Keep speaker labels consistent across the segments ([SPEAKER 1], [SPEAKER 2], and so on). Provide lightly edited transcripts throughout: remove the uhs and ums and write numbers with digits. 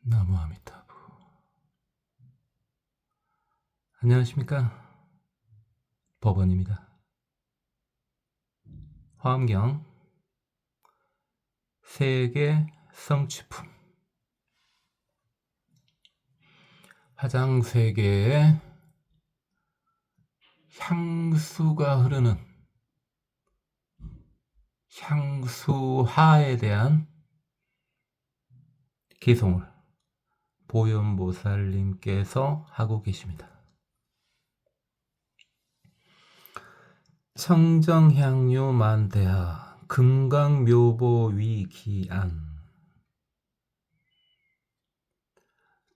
[SPEAKER 1] 나무아미타부. 안녕하십니까, 법원입니다. 화엄경 세계 성취품. 화장세계에 향수가 흐르는 향수화에 대한 개송을 보현보살님께서 하고 계십니다. 청정향유 만대하 금강묘보위기안.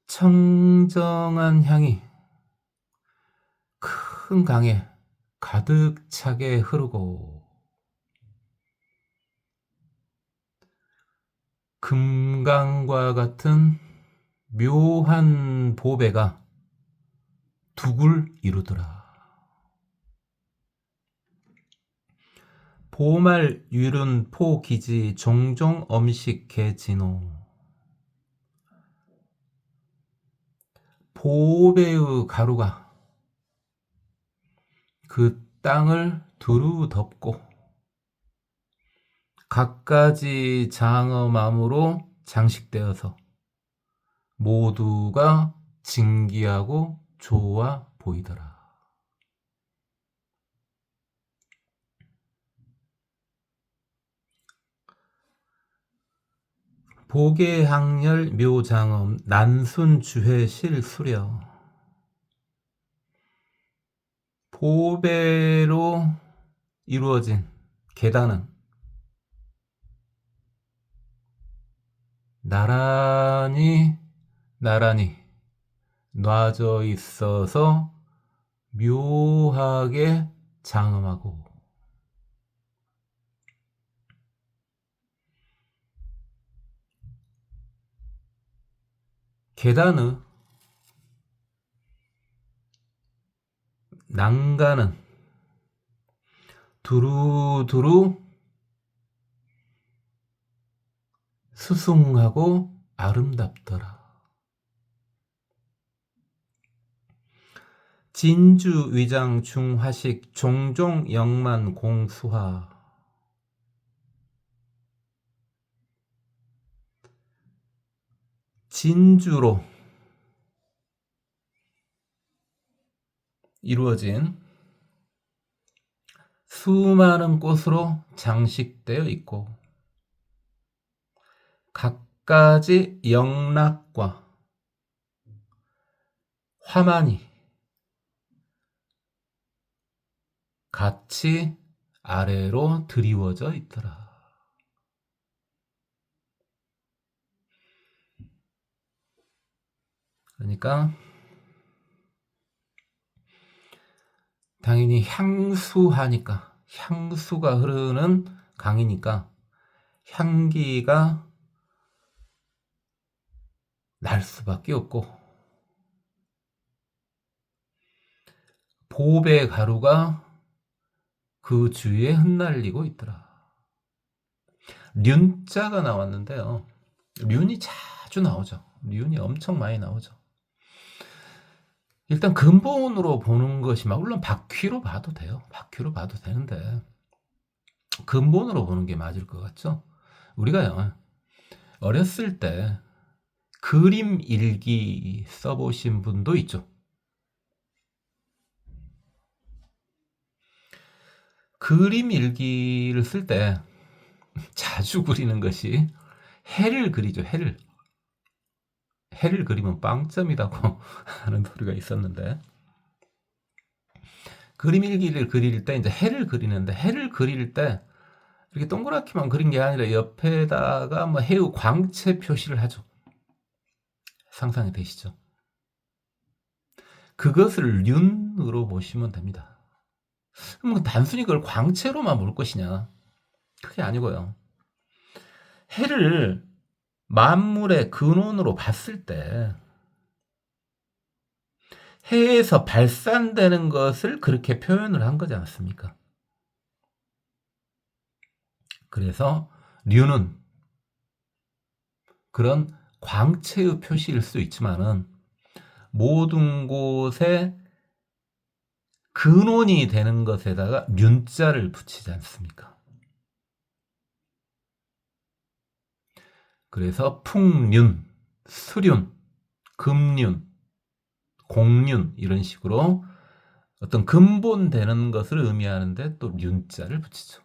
[SPEAKER 1] 청정한 향이 큰 강에 가득 차게 흐르고 금강과 같은 묘한 보배가 둑을 이루더라. 보말 유륜 포기지 종종 엄식 개진호. 보배의 가루가 그 땅을 두루 덮고 갖가지 장엄함으로 장식되어서 모두가 진기하고 좋아 보이더라. 보계항렬 묘장엄 난순주회 실수려. 보배로 이루어진 계단은 나란히 놔져 있어서 묘하게 장엄하고 계단의 난간은 두루두루 수숭하고 아름답더라. 진주 위장 중화식 종종 영만 공수화. 진주로 이루어진 수많은 꽃으로 장식되어 있고 갖가지 영락과 화만이 같이 아래로 드리워져 있더라. 그러니까 당연히 향수하니까, 향수가 흐르는 강이니까 향기가 날 수밖에 없고 보배 가루가 그 주위에 흩날리고 있더라. 륜자가 나왔는데요. 륜이 자주 나오죠. 륜이 엄청 많이 나오죠. 일단 근본으로 보는 것이, 물론 바퀴로 봐도 돼요. 바퀴로 봐도 되는데 근본으로 보는 게 맞을 것 같죠? 우리가요, 어렸을 때 그림 일기 써보신 분도 있죠. 그림 일기를 쓸 때 자주 그리는 것이 해를 그리죠. 해를 그리면 빵점이라고 하는 소리가 있었는데, 그림 일기를 그릴 때 이제 해를 그리는데, 해를 그릴 때 이렇게 동그랗게만 그린 게 아니라 옆에다가 해의 광채 표시를 하죠. 상상이 되시죠? 그것을 륜으로 보시면 됩니다. 그럼 단순히 그걸 광채로만 볼 것이냐? 그게 아니고요. 해를 만물의 근원으로 봤을 때 해에서 발산되는 것을 그렇게 표현을 한 거지 않습니까? 그래서 류는 그런 광채의 표시일 수 있지만은 모든 곳에 근원이 되는 것에다가 륜자를 붙이지 않습니까? 그래서 풍륜, 수륜, 금륜, 공륜 이런 식으로 어떤 근본되는 것을 의미하는데 또 륜자를 붙이죠.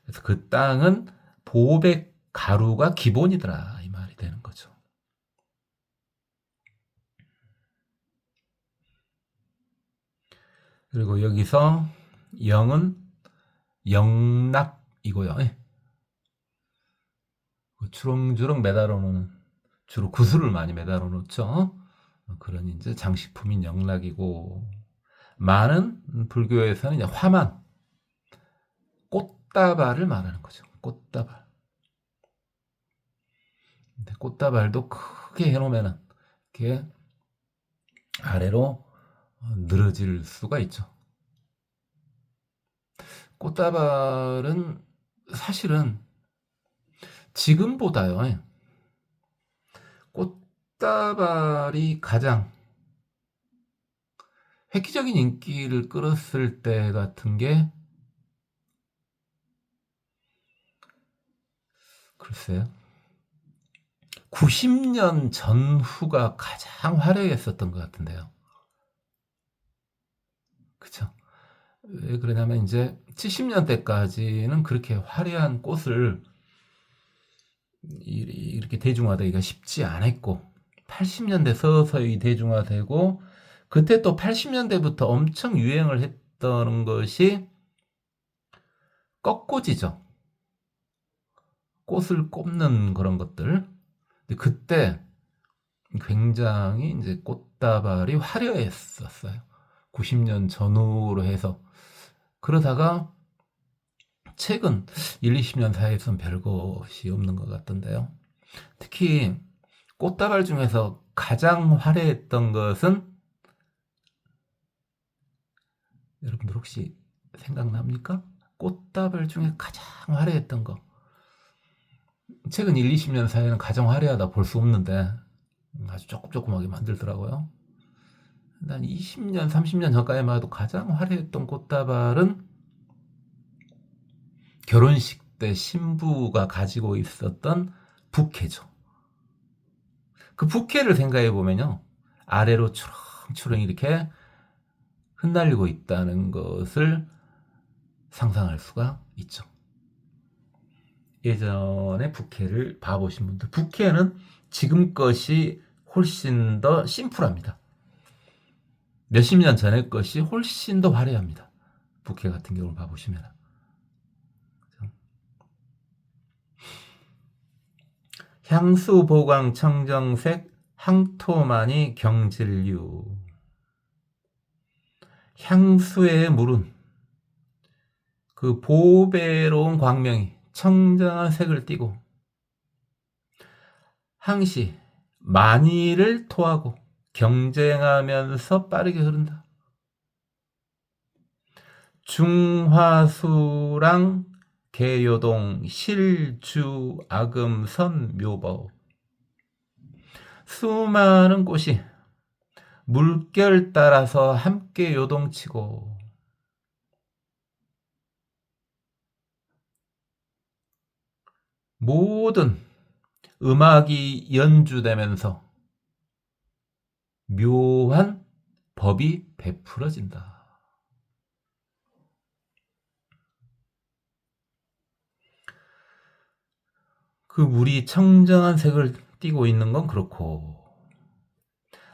[SPEAKER 1] 그래서 그 땅은 보백 가루가 기본이더라 이 말이 되는 거죠. 그리고 여기서 영은 영락이고요. 주렁주렁 매달아 놓는 주로 구슬을 많이 매달아 놓죠. 그런 이제 장식품인 영락이고 만은 불교에서는 이제 화만 꽃다발을 말하는 거죠. 꽃다발. 근데 꽃다발도 크게 해놓으면은 이렇게 아래로 늘어질 수가 있죠. 꽃다발은 사실은 지금보다요. 꽃다발이 가장 획기적인 인기를 끌었을 때 같은 게 글쎄요. 90년 전후가 가장 화려했었던 것 같은데요. 그쵸? 왜 그러냐면 이제 70년대까지는 그렇게 화려한 꽃을 이렇게 대중화되기가 쉽지 않았고 80년대 서서히 대중화되고 그때 또 80년대부터 엄청 유행을 했던 것이 꺾꽂이죠. 꽃을 꼽는 그런 것들. 근데 그때 굉장히 이제 꽃다발이 화려했었어요. 90년 전후로 해서. 그러다가 최근 1, 20년 사이에서는 별것이 없는 것 같던데요. 특히 꽃다발 중에서 가장 화려했던 것은 여러분들 혹시 생각납니까? 꽃다발 중에 가장 화려했던 거. 최근 1, 20년 사이에는 가장 화려하다 볼 수 없는데 아주 조금조금하게 만들더라고요. 난 20년, 30년 전까지만 해도 가장 화려했던 꽃다발은 결혼식 때 신부가 가지고 있었던 부케죠. 그 부케를 생각해 보면요. 아래로 추렁추렁 이렇게 흩날리고 있다는 것을 상상할 수가 있죠. 예전에 부케를 봐보신 분들, 부케는 지금 것이 훨씬 더 심플합니다. 몇십 년 전의 것이 훨씬 더 화려합니다. 부케 같은 경우를 봐보시면. 향수 보광 청정색 항토마니 경질류. 향수의 물은 그 보배로운 광명이 청정한 색을 띠고 항시 만이를 토하고 경쟁하면서 빠르게 흐른다. 중화수랑 개요동 실주 악음선 묘법. 수많은 꽃이 물결 따라서 함께 요동치고 모든 음악이 연주되면서 묘한 법이 베풀어진다. 그 물이 청정한 색을 띠고 있는 건 그렇고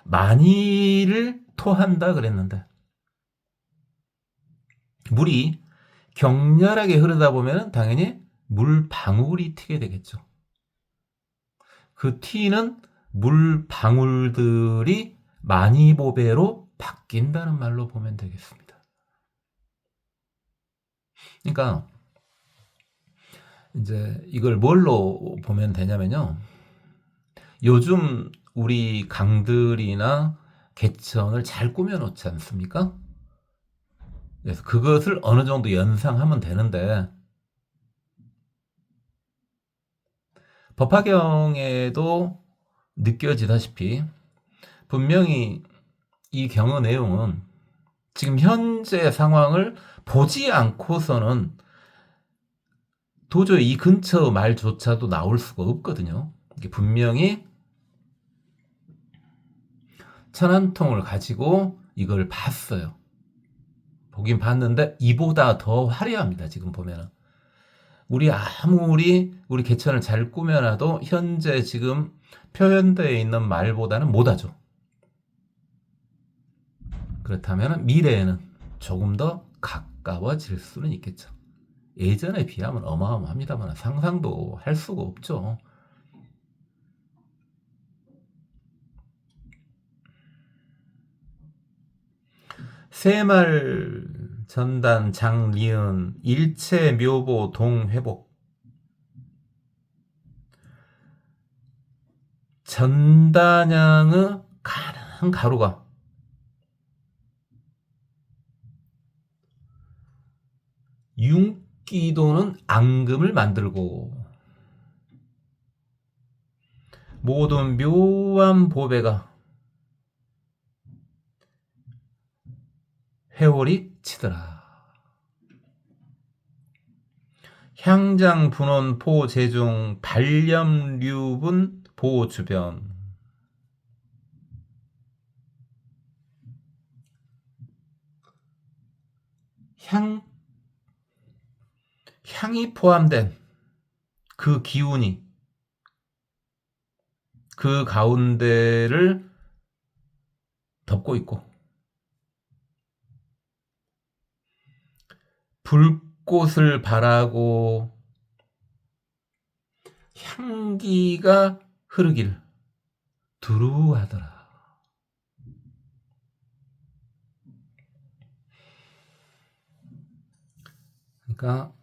[SPEAKER 1] 많이를 토한다 그랬는데 물이 격렬하게 흐르다 보면 당연히 물방울이 튀게 되겠죠. 그 튀는 물방울들이 만이보배로 바뀐다는 말로 보면 되겠습니다. 그러니까 이제 이걸 뭘로 보면 되냐면요. 요즘 우리 강들이나 개천을 잘 꾸며놓지 않습니까? 그래서 그것을 어느 정도 연상하면 되는데 법화경에도 느껴지다시피 분명히 이 경어 내용은 지금 현재 상황을 보지 않고서는 도저히 이 근처 말조차도 나올 수가 없거든요. 이게 분명히 천안통을 가지고 이걸 봤어요. 보긴 봤는데 이보다 더 화려합니다. 지금 보면은. 우리 아무리 우리 개천을 잘 꾸며놔도 현재 지금 표현되어 있는 말보다는 못하죠. 그렇다면 미래에는 조금 더 가까워질 수는 있겠죠. 예전에 비하면 어마어마합니다만 상상도 할 수가 없죠. 새말 전단 장리은 일체 묘보 동회복 전단양의 가는 가루가 윤기도는 앙금을 만들고 모든 묘한 보배가 회오리 치더라. 향장 분원 포 제중 발염류분 보호 주변 향이 포함된 그 기운이 그 가운데를 덮고 있고 불꽃을 바라고 향기가 흐르길 두루하더라. 그러니까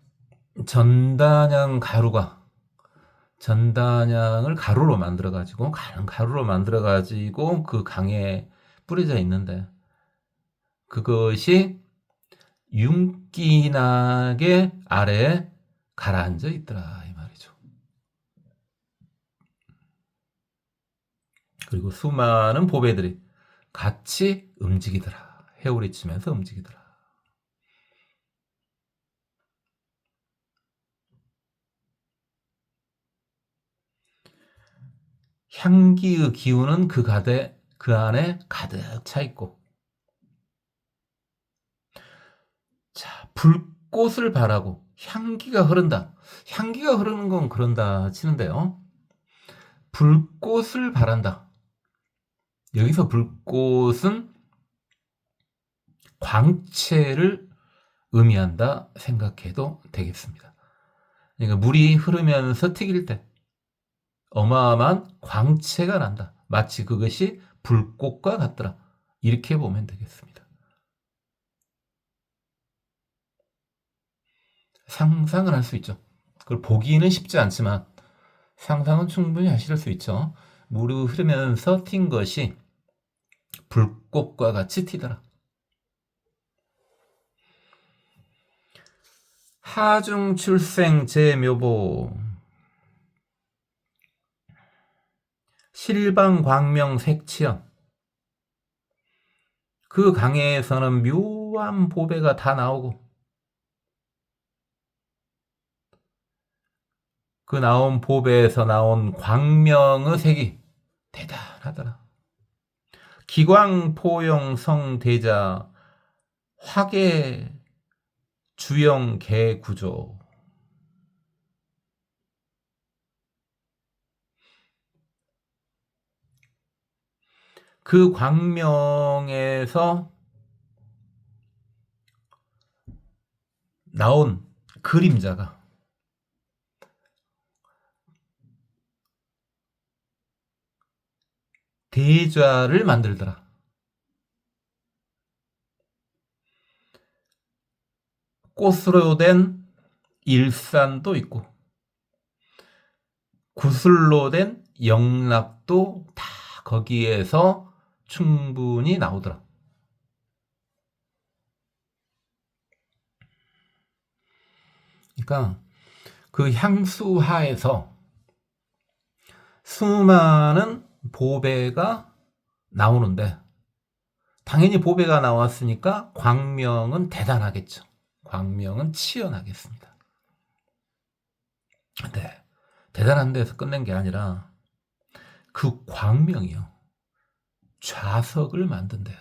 [SPEAKER 1] 전단양 가루가 전단양을 가루로 만들어 가지고 그 강에 뿌려져 있는데 그것이 윤기나게 아래에 가라앉아 있더라 이 말이죠. 그리고 수많은 보배들이 같이 움직이더라. 회오리치면서 움직이더라. 향기의 기운은 그 안에 가득 차 있고 자, 불꽃을 바라고 향기가 흐른다. 향기가 흐르는 건 그런다 치는데요. 불꽃을 바란다. 여기서 불꽃은 광채를 의미한다 생각해도 되겠습니다. 그러니까 물이 흐르면서 튀길 때 어마어마한 광채가 난다. 마치 그것이 불꽃과 같더라. 이렇게 보면 되겠습니다. 상상을 할 수 있죠. 그걸 보기는 쉽지 않지만 상상은 충분히 하실 수 있죠. 물이 흐르면서 튄 것이 불꽃과 같이 튀더라. 하중 출생 제묘보 실방 광명 색치연 그 강에서는 묘한 보배가 다 나오고 그 나온 보배에서 나온 광명의 색이 대단하더라. 기광포용 성대자 화계 주영 개구조 그 광명에서 나온 그림자가 대좌를 만들더라. 꽃으로 된 일산도 있고 구슬로 된 영락도 다 거기에서 충분히 나오더라. 그러니까 그 향수하에서 수많은 보배가 나오는데 당연히 보배가 나왔으니까 광명은 대단하겠죠. 광명은 치열하겠습니다. 네, 대단한 데서 끝낸 게 아니라 그 광명이요. 좌석을 만든대요.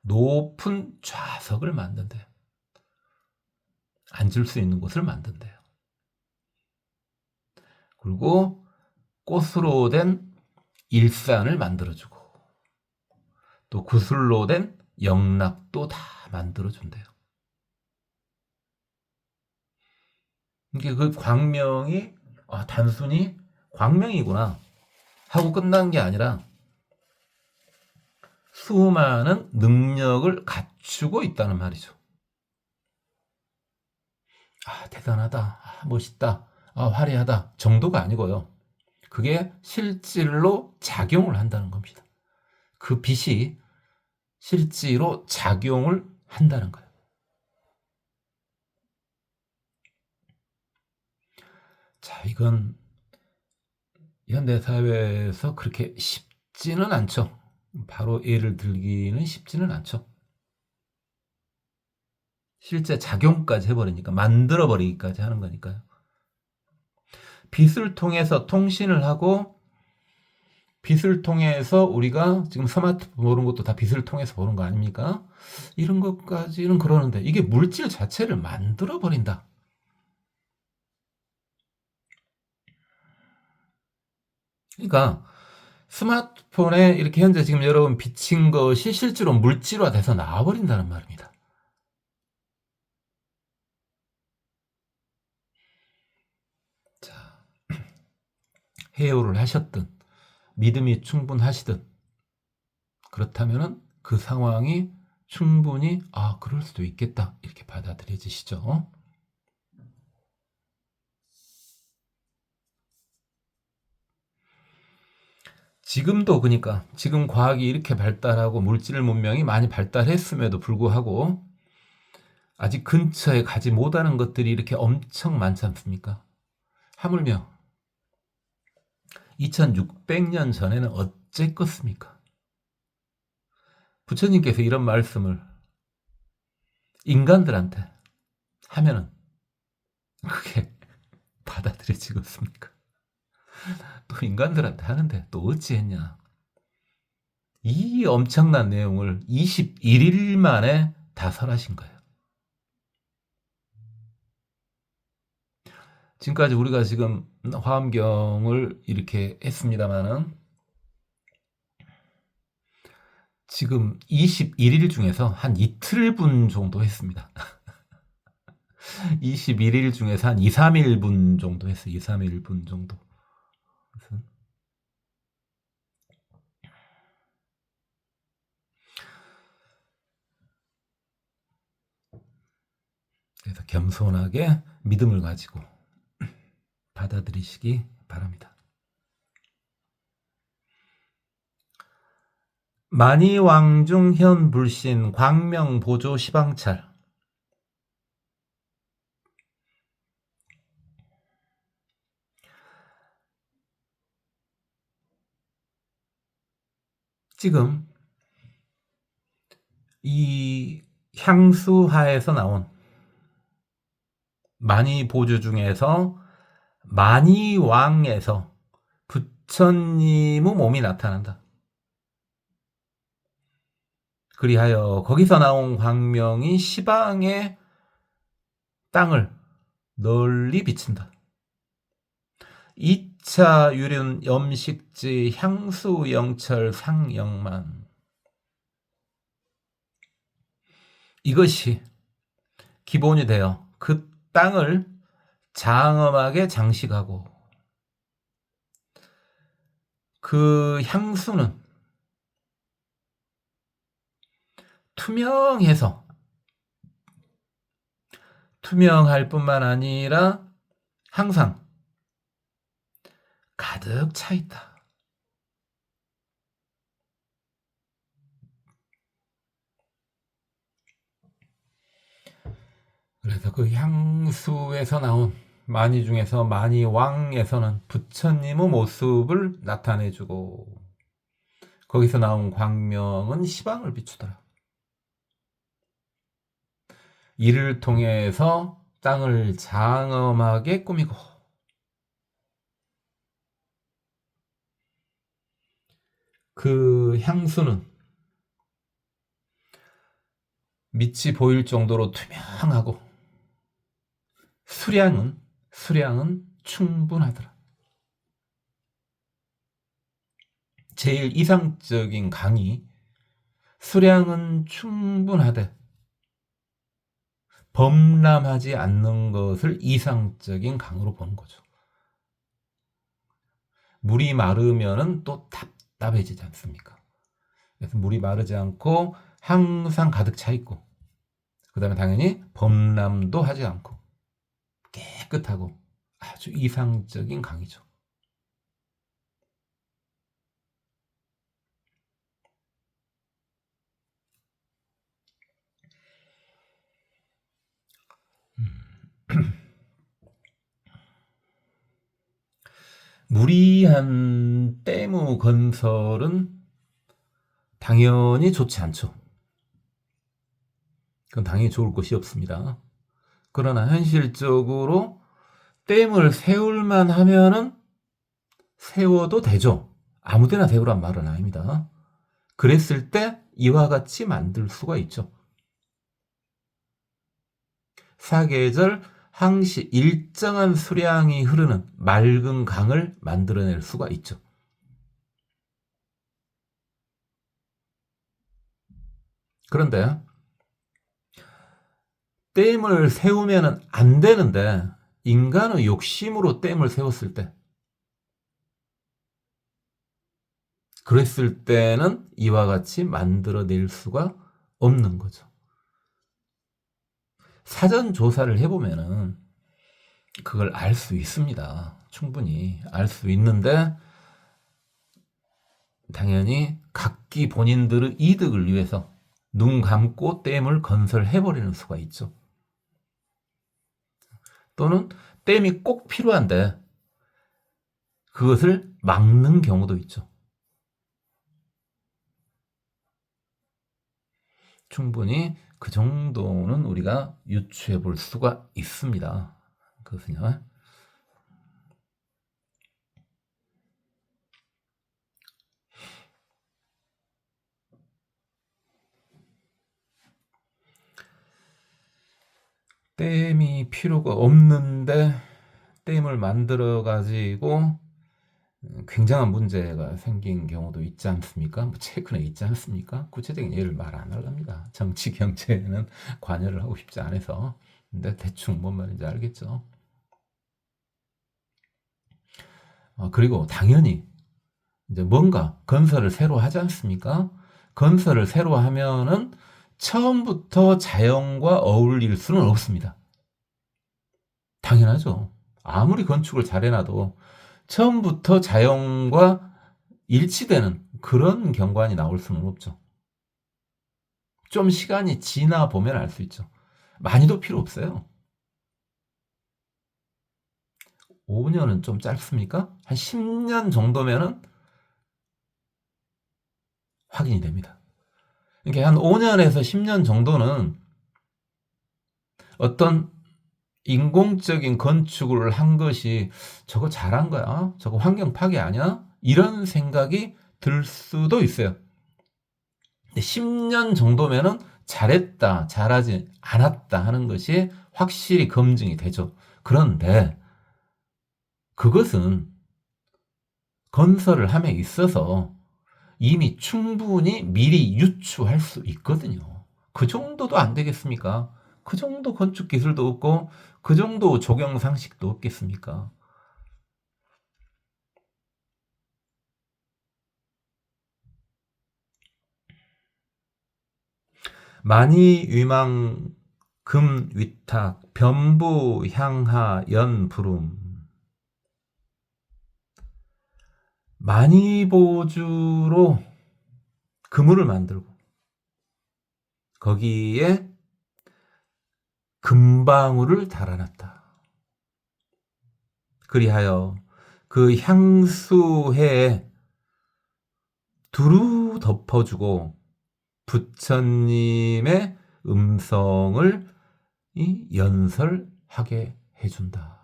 [SPEAKER 1] 높은 좌석을 만든대요. 앉을 수 있는 곳을 만든대요. 그리고 꽃으로 된 일산을 만들어주고 또 구슬로 된 영락도 다 만들어준대요. 이게 그 광명이 단순히 광명이구나 하고 끝난 게 아니라 수많은 능력을 갖추고 있다는 말이죠. 대단하다, 멋있다, 화려하다 정도가 아니고요. 그게 실질로 작용을 한다는 겁니다. 그 빛이 실제로 작용을 한다는 거예요. 자, 이건 현대사회에서 그렇게 쉽지는 않죠. 바로 예를 들기는 쉽지는 않죠. 실제 작용까지 해버리니까, 만들어버리기까지 하는 거니까요. 빛을 통해서 통신을 하고, 빛을 통해서 우리가 지금 스마트폰 보는 것도 다 빛을 통해서 보는 거 아닙니까? 이런 것까지는 그러는데, 이게 물질 자체를 만들어버린다. 그러니까 스마트폰에 이렇게 현재 지금 여러분 비친 것이 실제로 물질화돼서 나와버린다는 말입니다. 자, 해요를 하셨든 믿음이 충분하시든 그렇다면은 그 상황이 충분히 그럴 수도 있겠다 이렇게 받아들여지시죠. 지금도 그러니까 지금 과학이 이렇게 발달하고 물질 문명이 많이 발달했음에도 불구하고 아직 근처에 가지 못하는 것들이 이렇게 엄청 많지 않습니까? 하물며 2600년 전에는 어쨌겠습니까? 부처님께서 이런 말씀을 인간들한테 하면은 그게 받아들여지겠습니까? 또 인간들한테 하는데 또 어찌했냐? 이 엄청난 내용을 21일 만에 다 설하신 거예요. 지금까지 우리가 지금 화엄경을 이렇게 했습니다만은 지금 21일 중에서 한 이틀분 정도 했습니다. 21일 중에서 한 2, 3일분 정도 했어요. 2, 3일분 정도. 그래서 겸손하게 믿음을 가지고 받아들이시기 바랍니다. 만이왕중 현불신 광명보조 시방찰. 지금 이 향수하에서 나온 만이보조 중에서 만이왕에서 부처님의 몸이 나타난다. 그리하여 거기서 나온 광명이 시방의 땅을 널리 비친다. 2차 유륜 염식지 향수 영철 상영만. 이것이 기본이 되어 그 땅을 장엄하게 장식하고 그 향수는 투명할 뿐만 아니라 항상 가득 차 있다. 그래서 그 향수에서 나온 만이 중에서 만이왕에서는 부처님의 모습을 나타내주고 거기서 나온 광명은 시방을 비추더라. 이를 통해서 땅을 장엄하게 꾸미고 그 향수는 밑이 보일 정도로 투명하고 수량은 충분하더라. 제일 이상적인 강이 수량은 충분하되 범람하지 않는 것을 이상적인 강으로 보는 거죠. 물이 마르면은 또 답답해지지 않습니까? 그래서 물이 마르지 않고 항상 가득 차 있고, 그 다음에 당연히 범람도 하지 않고 깨끗하고 아주 이상적인 강이죠. 무리한 댐의 건설은 당연히 좋지 않죠. 그건 당연히 좋을 것이 없습니다. 그러나 현실적으로 댐을 세울만 하면은 세워도 되죠. 아무데나 세우란 말은 아닙니다. 그랬을 때 이와 같이 만들 수가 있죠. 사계절 항시 일정한 수량이 흐르는 맑은 강을 만들어낼 수가 있죠. 그런데 댐을 세우면 안 되는데 인간의 욕심으로 댐을 세웠을 때, 그랬을 때는 이와 같이 만들어낼 수가 없는 거죠. 사전 조사를 해보면은 그걸 알 수 있습니다. 충분히 알 수 있는데 당연히 각기 본인들의 이득을 위해서 눈 감고 댐을 건설해버리는 수가 있죠. 또는 댐이 꼭 필요한데 그것을 막는 경우도 있죠. 충분히 그 정도는 우리가 유추해 볼 수가 있습니다. 그것은요. 댐이 필요가 없는데 댐을 만들어 가지고 굉장한 문제가 생긴 경우도 있지 않습니까? 뭐 최근에 있지 않습니까? 구체적인 예를 말 안 하렵니다. 정치 경제에는 관여를 하고 싶지 않아서. 근데 대충 뭔 말인지 알겠죠. 그리고 당연히 이제 뭔가 건설을 새로 하지 않습니까? 건설을 새로 하면은 처음부터 자연과 어울릴 수는 없습니다. 당연하죠. 아무리 건축을 잘해놔도 처음부터 자연과 일치되는 그런 경관이 나올 수는 없죠. 좀 시간이 지나 보면 알 수 있죠. 많이도 필요 없어요. 5년은 좀 짧습니까? 한 10년 정도면은 확인이 됩니다. 이렇게 한 5년에서 10년 정도는 어떤 인공적인 건축을 한 것이 저거 잘한 거야? 저거 환경 파괴 아니야? 이런 생각이 들 수도 있어요. 근데 10년 정도면은 잘했다, 잘하지 않았다 하는 것이 확실히 검증이 되죠. 그런데 그것은 건설을 함에 있어서 이미 충분히 미리 유추할 수 있거든요. 그 정도도 안 되겠습니까? 그 정도 건축 기술도 없고 그 정도 조경 상식도 없겠습니까? 만이 위망 금 위탁 변부 향하 연 부름 만이보주로 그물을 만들고 거기에 금방울을 달아놨다. 그리하여 그 향수해에 두루 덮어주고 부처님의 음성을 연설하게 해준다.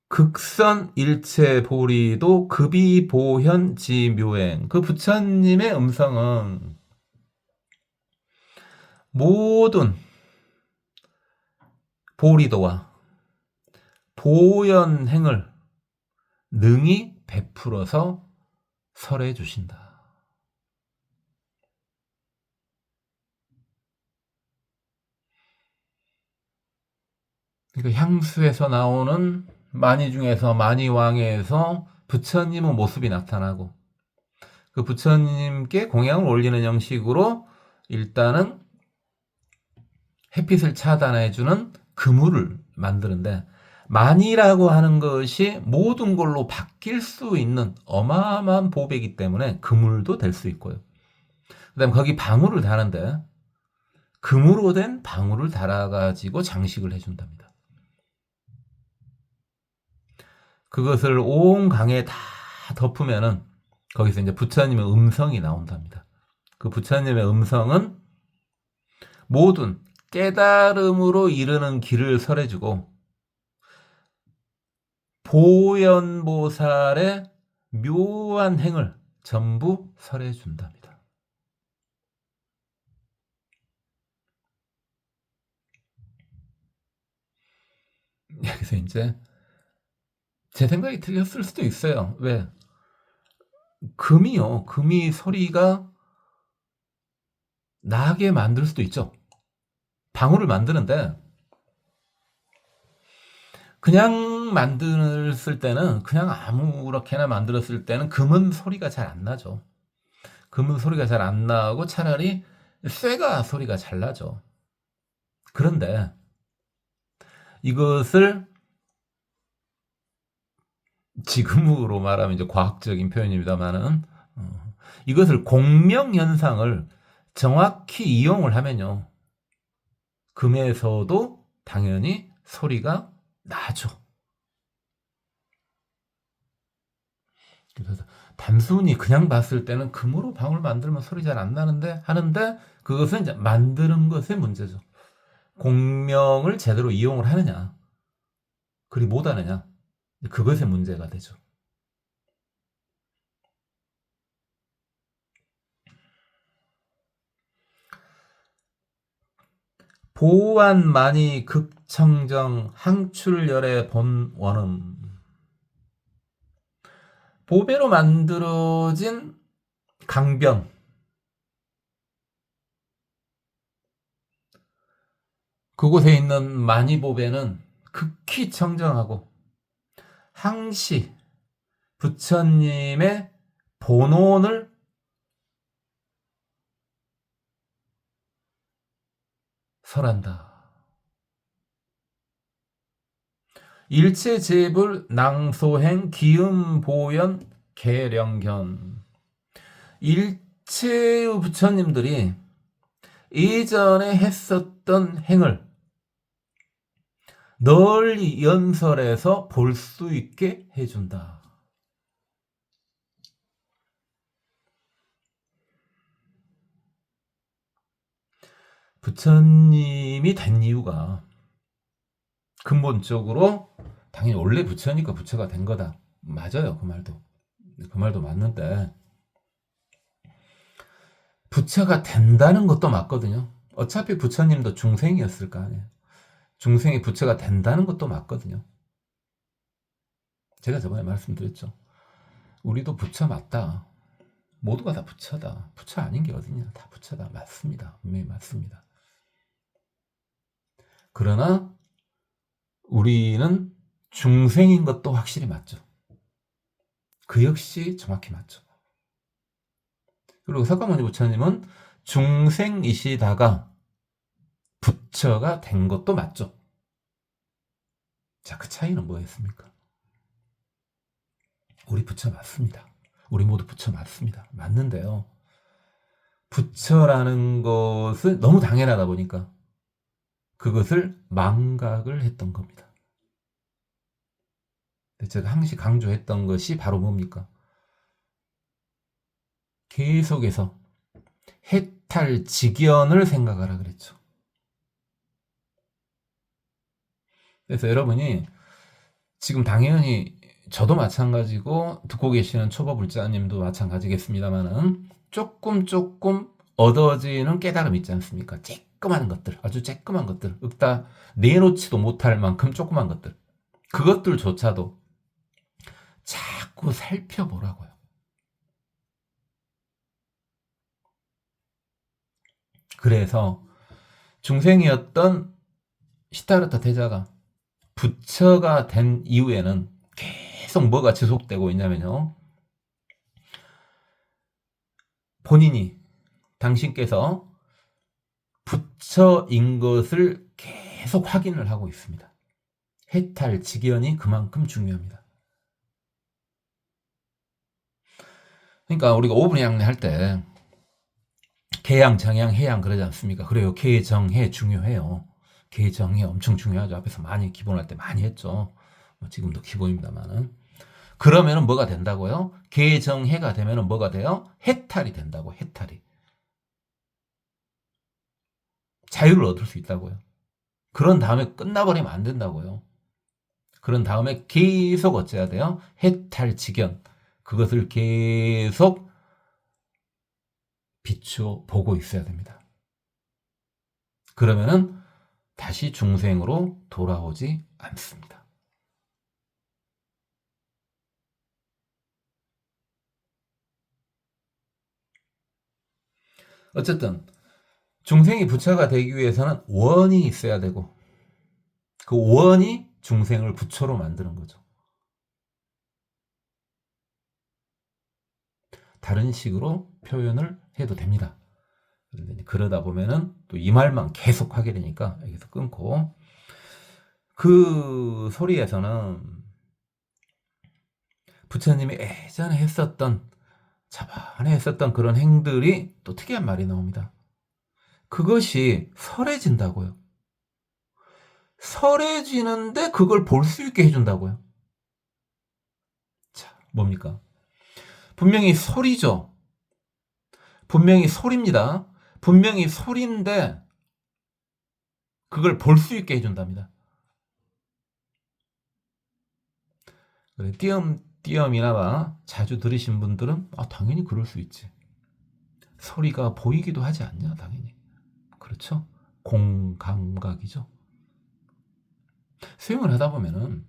[SPEAKER 1] 극선 일체 보리도 급이보현 지묘행. 그 부처님의 음성은 모든 보리도와 보현행을 능히 베풀어서 설해 주신다. 그러니까 향수에서 나오는 만이 중에서 만이왕에서 부처님의 모습이 나타나고 그 부처님께 공양을 올리는 형식으로 일단은 햇빛을 차단해주는 그물을 만드는데 만이라고 하는 것이 모든 걸로 바뀔 수 있는 어마어마한 보배이기 때문에 그물도 될 수 있고요. 그 다음에 거기 방울을 다는데 금으로 된 방울을 달아가지고 장식을 해준답니다. 그것을 온 강에 다 덮으면은 거기서 이제 부처님의 음성이 나온답니다. 그 부처님의 음성은 모든 깨달음으로 이르는 길을 설해주고 보현보살의 묘한 행을 전부 설해준답니다. 여기서 이제 제 생각이 틀렸을 수도 있어요. 왜? 금이 소리가 나게 만들 수도 있죠. 방울을 만드는데 그냥 만들었을 때는 그냥 아무렇게나 만들었을 때는 금은 소리가 잘 안 나죠. 금은 소리가 잘 안 나고 차라리 쇠가 소리가 잘 나죠. 그런데 이것을 지금으로 말하면 이제 과학적인 표현입니다만은 이것을 공명 현상을 정확히 이용을 하면요. 금에서도 당연히 소리가 나죠. 그래서 단순히 그냥 봤을 때는 금으로 방울 만들면 소리 잘 안 나는데 하는데 그것은 이제 만드는 것의 문제죠. 공명을 제대로 이용을 하느냐, 그리 못하느냐, 그것의 문제가 되죠. 보안만이 극청정 항출열의 본원음. 보배로 만들어진 강변, 그곳에 있는 만이보배는 극히 청정하고 항시 부처님의 본원을 설한다. 일체제불 낭소행 기음보연 계령견. 일체의 부처님들이 예전에 했었던 행을 널리 연설해서 볼 수 있게 해준다. 부처님이 된 이유가 근본적으로 당연히 원래 부처니까 부처가 된 거다. 맞아요. 그 말도 맞는데 부처가 된다는 것도 맞거든요. 어차피 부처님도 중생이었을 거 아니에요. 중생이 부처가 된다는 것도 맞거든요. 제가 저번에 말씀드렸죠. 우리도 부처 맞다. 모두가 다 부처다. 부처 아닌 게 어딨냐. 다 부처다. 맞습니다. 분명히 맞습니다. 그러나 우리는 중생인 것도 확실히 맞죠. 그 역시 정확히 맞죠. 그리고 석가모니 부처님은 중생이시다가 부처가 된 것도 맞죠. 자, 그 차이는 뭐였습니까? 우리 부처 맞습니다. 우리 모두 부처 맞습니다. 맞는데요. 부처라는 것은 너무 당연하다 보니까 그것을 망각을 했던 겁니다. 제가 항시 강조했던 것이 바로 뭡니까? 계속해서 해탈직연을 생각하라 그랬죠. 그래서 여러분이 지금 당연히 저도 마찬가지고 듣고 계시는 초보불자님도 마찬가지겠습니다만은 조금 얻어지는 깨달음 있지 않습니까? 쬐끄만 것들, 아주 쬐끄만 것들, 윽다 내놓지도 못할 만큼 조그만 것들, 그것들조차도 자꾸 살펴보라고요. 그래서 중생이었던 시타르타 태자가 부처가 된 이후에는 계속 뭐가 지속되고 있냐면요. 본인이 당신께서 부처인 것을 계속 확인을 하고 있습니다. 해탈직연이 그만큼 중요합니다. 그러니까 우리가 오분양례 할 때 개양, 정양, 해양 그러지 않습니까? 그래요. 개, 정, 해 중요해요. 개, 정, 해 엄청 중요하죠. 앞에서 많이 기본할 때 많이 했죠. 지금도 기본입니다만은. 그러면은 뭐가 된다고요? 개, 정, 해가 되면은 뭐가 돼요? 해탈이 된다고. 해탈이. 자유를 얻을 수 있다고요. 그런 다음에 끝나버리면 안 된다고요. 그런 다음에 계속 어째야 돼요? 해탈직연. 그것을 계속 비추어 보고 있어야 됩니다. 그러면은 다시 중생으로 돌아오지 않습니다. 어쨌든 중생이 부처가 되기 위해서는 원이 있어야 되고 그 원이 중생을 부처로 만드는 거죠. 다른 식으로 표현을 해도 됩니다. 그러다 보면은 또 이 말만 계속 하게 되니까 여기서 끊고, 그 소리에서는 부처님이 예전에 했었던, 자반에 했었던 그런 행들이 또 특이한 말이 나옵니다. 그것이 설해진다고요. 설해지는데 그걸 볼 수 있게 해준다고요. 자, 뭡니까? 분명히 소리죠. 분명히 소리입니다. 분명히 소리인데 그걸 볼 수 있게 해준답니다. 그래, 띄엄이나 자주 들으신 분들은 당연히 그럴 수 있지. 소리가 보이기도 하지 않냐, 당연히. 그렇죠? 공감각이죠. 수행을 하다 보면은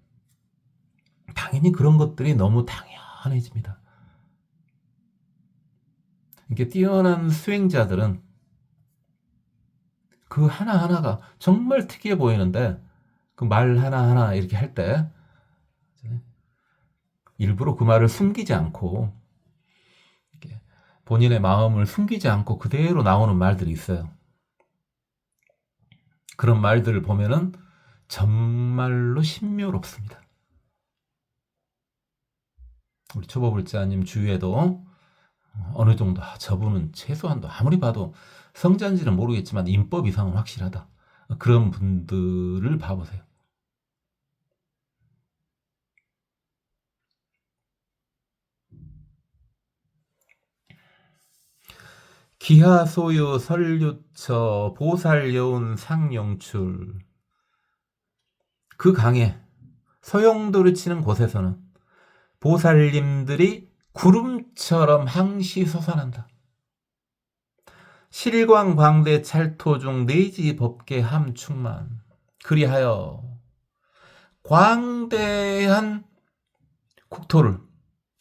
[SPEAKER 1] 당연히 그런 것들이 너무 당연해집니다. 이게 뛰어난 수행자들은 그 하나하나가 정말 특이해 보이는데 그 말 하나하나 이렇게 할 때 일부러 그 말을 숨기지 않고 본인의 마음을 숨기지 않고 그대로 나오는 말들이 있어요. 그런 말들을 보면은 정말로 신묘롭습니다. 우리 초보불자님 주위에도 어느 정도 저분은 최소한도 아무리 봐도 성자인지는 모르겠지만 인법 이상은 확실하다. 그런 분들을 봐보세요. 기하소유 설유처 보살여운 상용출. 그 강에 소용돌이 치는 곳에서는 보살님들이 구름처럼 항시 솟아난다. 실광광대 찰토 중 내지 법계 함충만. 그리하여 광대한 국토를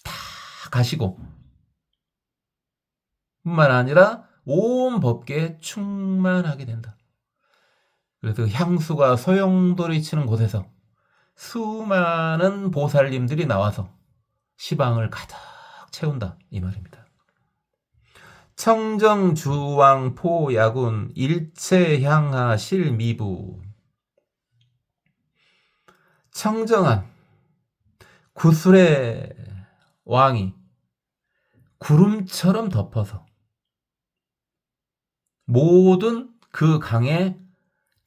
[SPEAKER 1] 다 가시고 뿐만 아니라 온 법계에 충만하게 된다. 그래서 향수가 소용돌이 치는 곳에서 수많은 보살님들이 나와서 시방을 가득 채운다, 이 말입니다. 청정주왕 포야군 일체향하 실미부. 청정한 구슬의 왕이 구름처럼 덮어서 모든 그 강에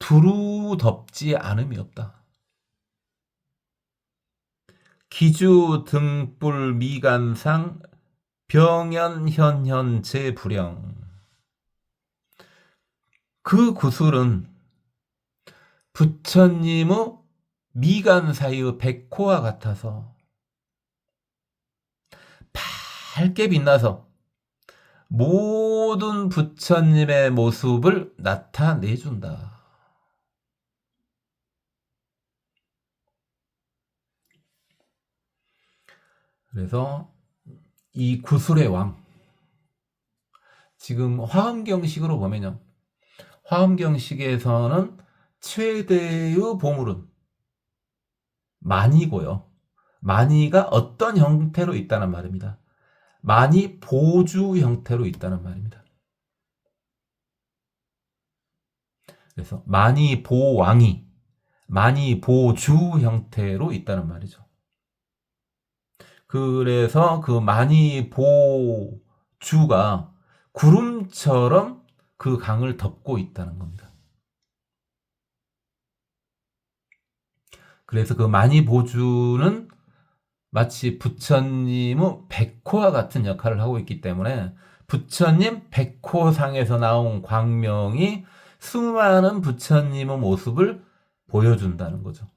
[SPEAKER 1] 두루 덮지 않음이 없다. 기주 등불 미간상 병연 현현 제불영. 그 구슬은 부처님의 미간 사이의 백호와 같아서 밝게 빛나서 모든 부처님의 모습을 나타내준다. 그래서 이 구슬의 왕, 지금 화엄경식으로 보면요, 화엄경식에서는 최대의 보물은 만이고요. 만이가 어떤 형태로 있다는 말입니다. 만이 보주 형태로 있다는 말입니다. 그래서 만이 보왕이 만이 보주 형태로 있다는 말이죠. 그래서 그 만이 보주가 구름처럼 그 강을 덮고 있다는 겁니다. 그래서 그 만이 보주는 마치 부처님의 백호와 같은 역할을 하고 있기 때문에 부처님 백호상에서 나온 광명이 수많은 부처님의 모습을 보여준다는 거죠.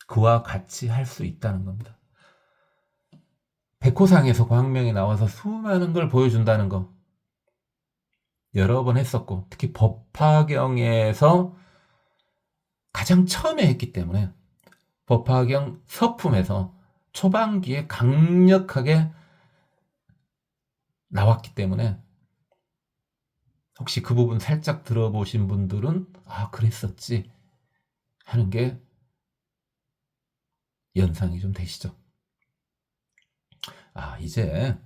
[SPEAKER 1] 그와 같이 할 수 있다는 겁니다. 백호상에서 광명이 나와서 수많은 걸 보여준다는 거 여러 번 했었고, 특히 법화경에서 가장 처음에 했기 때문에 법화경 서품에서 초반기에 강력하게 나왔기 때문에 혹시 그 부분 살짝 들어보신 분들은 아, 그랬었지 하는 게 연상이 좀 되시죠? 아, 이제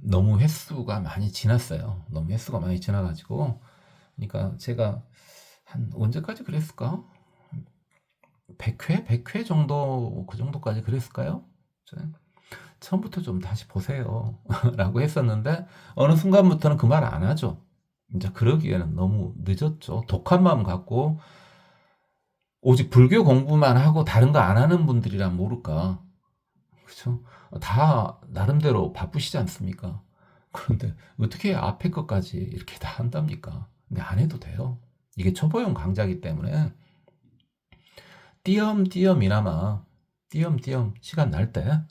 [SPEAKER 1] 너무 횟수가 많이 지났어요. 너무 횟수가 많이 지나가지고, 그러니까 제가 한 언제까지 그랬을까? 100회? 100회 정도, 그 정도까지 그랬을까요? 처음부터 좀 다시 보세요. 라고 했었는데, 어느 순간부터는 그 말 안 하죠. 이제 그러기에는 너무 늦었죠. 독한 마음 갖고, 오직 불교 공부만 하고 다른 거 안 하는 분들이란 모를까. 그죠? 다 나름대로 바쁘시지 않습니까? 그런데 어떻게 앞에 것까지 이렇게 다 한답니까? 근데 안 해도 돼요. 이게 초보용 강좌이기 때문에 띄엄띄엄이나마 띄엄띄엄 시간 날 때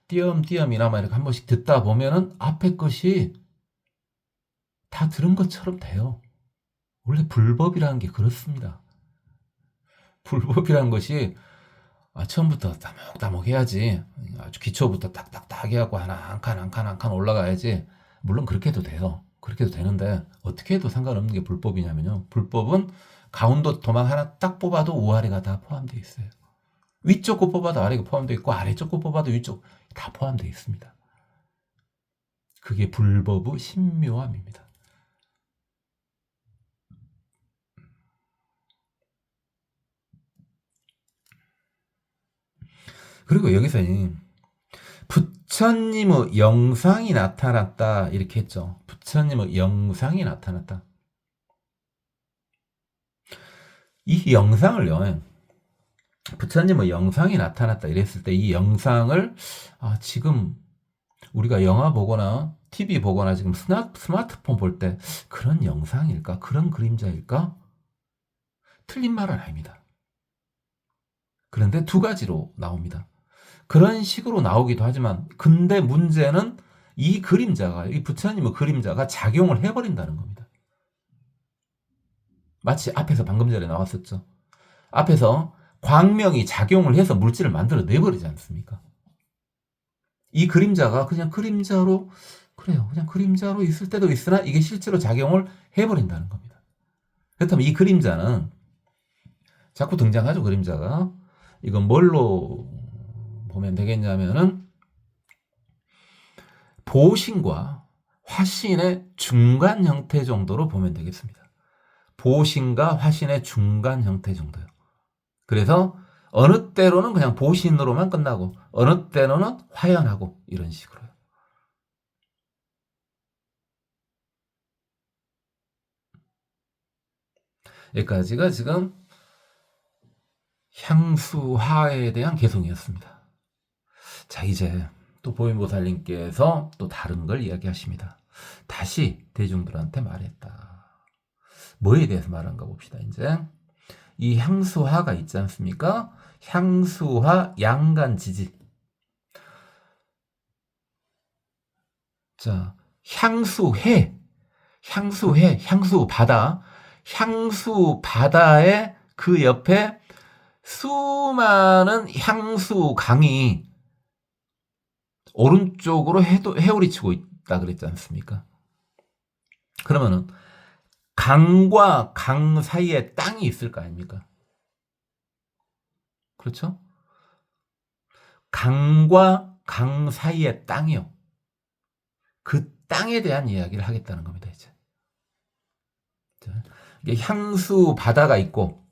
[SPEAKER 1] 띄엄띄엄이나마 이렇게 한 번씩 듣다 보면은 앞에 것이 다 들은 것처럼 돼요. 원래 불법이라는 게 그렇습니다. 불법이라는 것이 처음부터 따먹따먹 해야지. 아주 기초부터 딱딱딱 해갖고 하나 한 칸 한 칸 한 칸 올라가야지. 물론 그렇게 해도 돼요. 그렇게 해도 되는데 어떻게 해도 상관없는 게 불법이냐면요. 불법은 가운데 도막 하나 딱 뽑아도 우아래가 다 포함되어 있어요. 위쪽 거 뽑아도 아래가 포함되어 있고 아래쪽 거 뽑아도 위쪽 다 포함되어 있습니다. 그게 불법의 신묘함입니다. 그리고 여기서 부처님의 영상이 나타났다 이렇게 했죠. 부처님의 영상이 나타났다. 이 영상을요, 부처님의 영상이 나타났다 이랬을 때 이 영상을 지금 우리가 영화 보거나 TV 보거나 지금 스마트폰 볼 때 그런 영상일까? 그런 그림자일까? 틀린 말은 아닙니다. 그런데 두 가지로 나옵니다. 그런 식으로 나오기도 하지만 근데 문제는 이 그림자가, 이 부처님의 그림자가 작용을 해버린다는 겁니다. 마치 앞에서 방금 전에 나왔었죠. 앞에서 광명이 작용을 해서 물질을 만들어 내버리지 않습니까? 이 그림자가 그냥 그림자로, 그래요. 그냥 그림자로 있을 때도 있으나 이게 실제로 작용을 해버린다는 겁니다. 그렇다면 이 그림자는 자꾸 등장하죠, 그림자가. 이건 뭘로 보면 되겠냐면은 보신과 화신의 중간 형태 정도로 보면 되겠습니다. 보신과 화신의 중간 형태 정도요. 그래서 어느 때로는 그냥 보신으로만 끝나고 어느 때로는 화연하고 이런 식으로요. 여기까지가 지금 향수화에 대한 개성이었습니다. 자, 이제 또 보현보살님께서 또 다른 걸 이야기하십니다. 다시 대중들한테 말했다. 뭐에 대해서 말한가 봅시다. 이제 이 향수화가 있지 않습니까? 향수화 양간지지. 자, 향수해, 향수바다, 향수바다의 그 옆에 수많은 향수강이 오른쪽으로 헤우리치고 있다 그랬지 않습니까? 그러면은 강과 강 사이에 땅이 있을 거 아닙니까? 그렇죠? 강과 강 사이에 땅이요. 그 땅에 대한 이야기를 하겠다는 겁니다, 이제. 이게 향수 바다가 있고,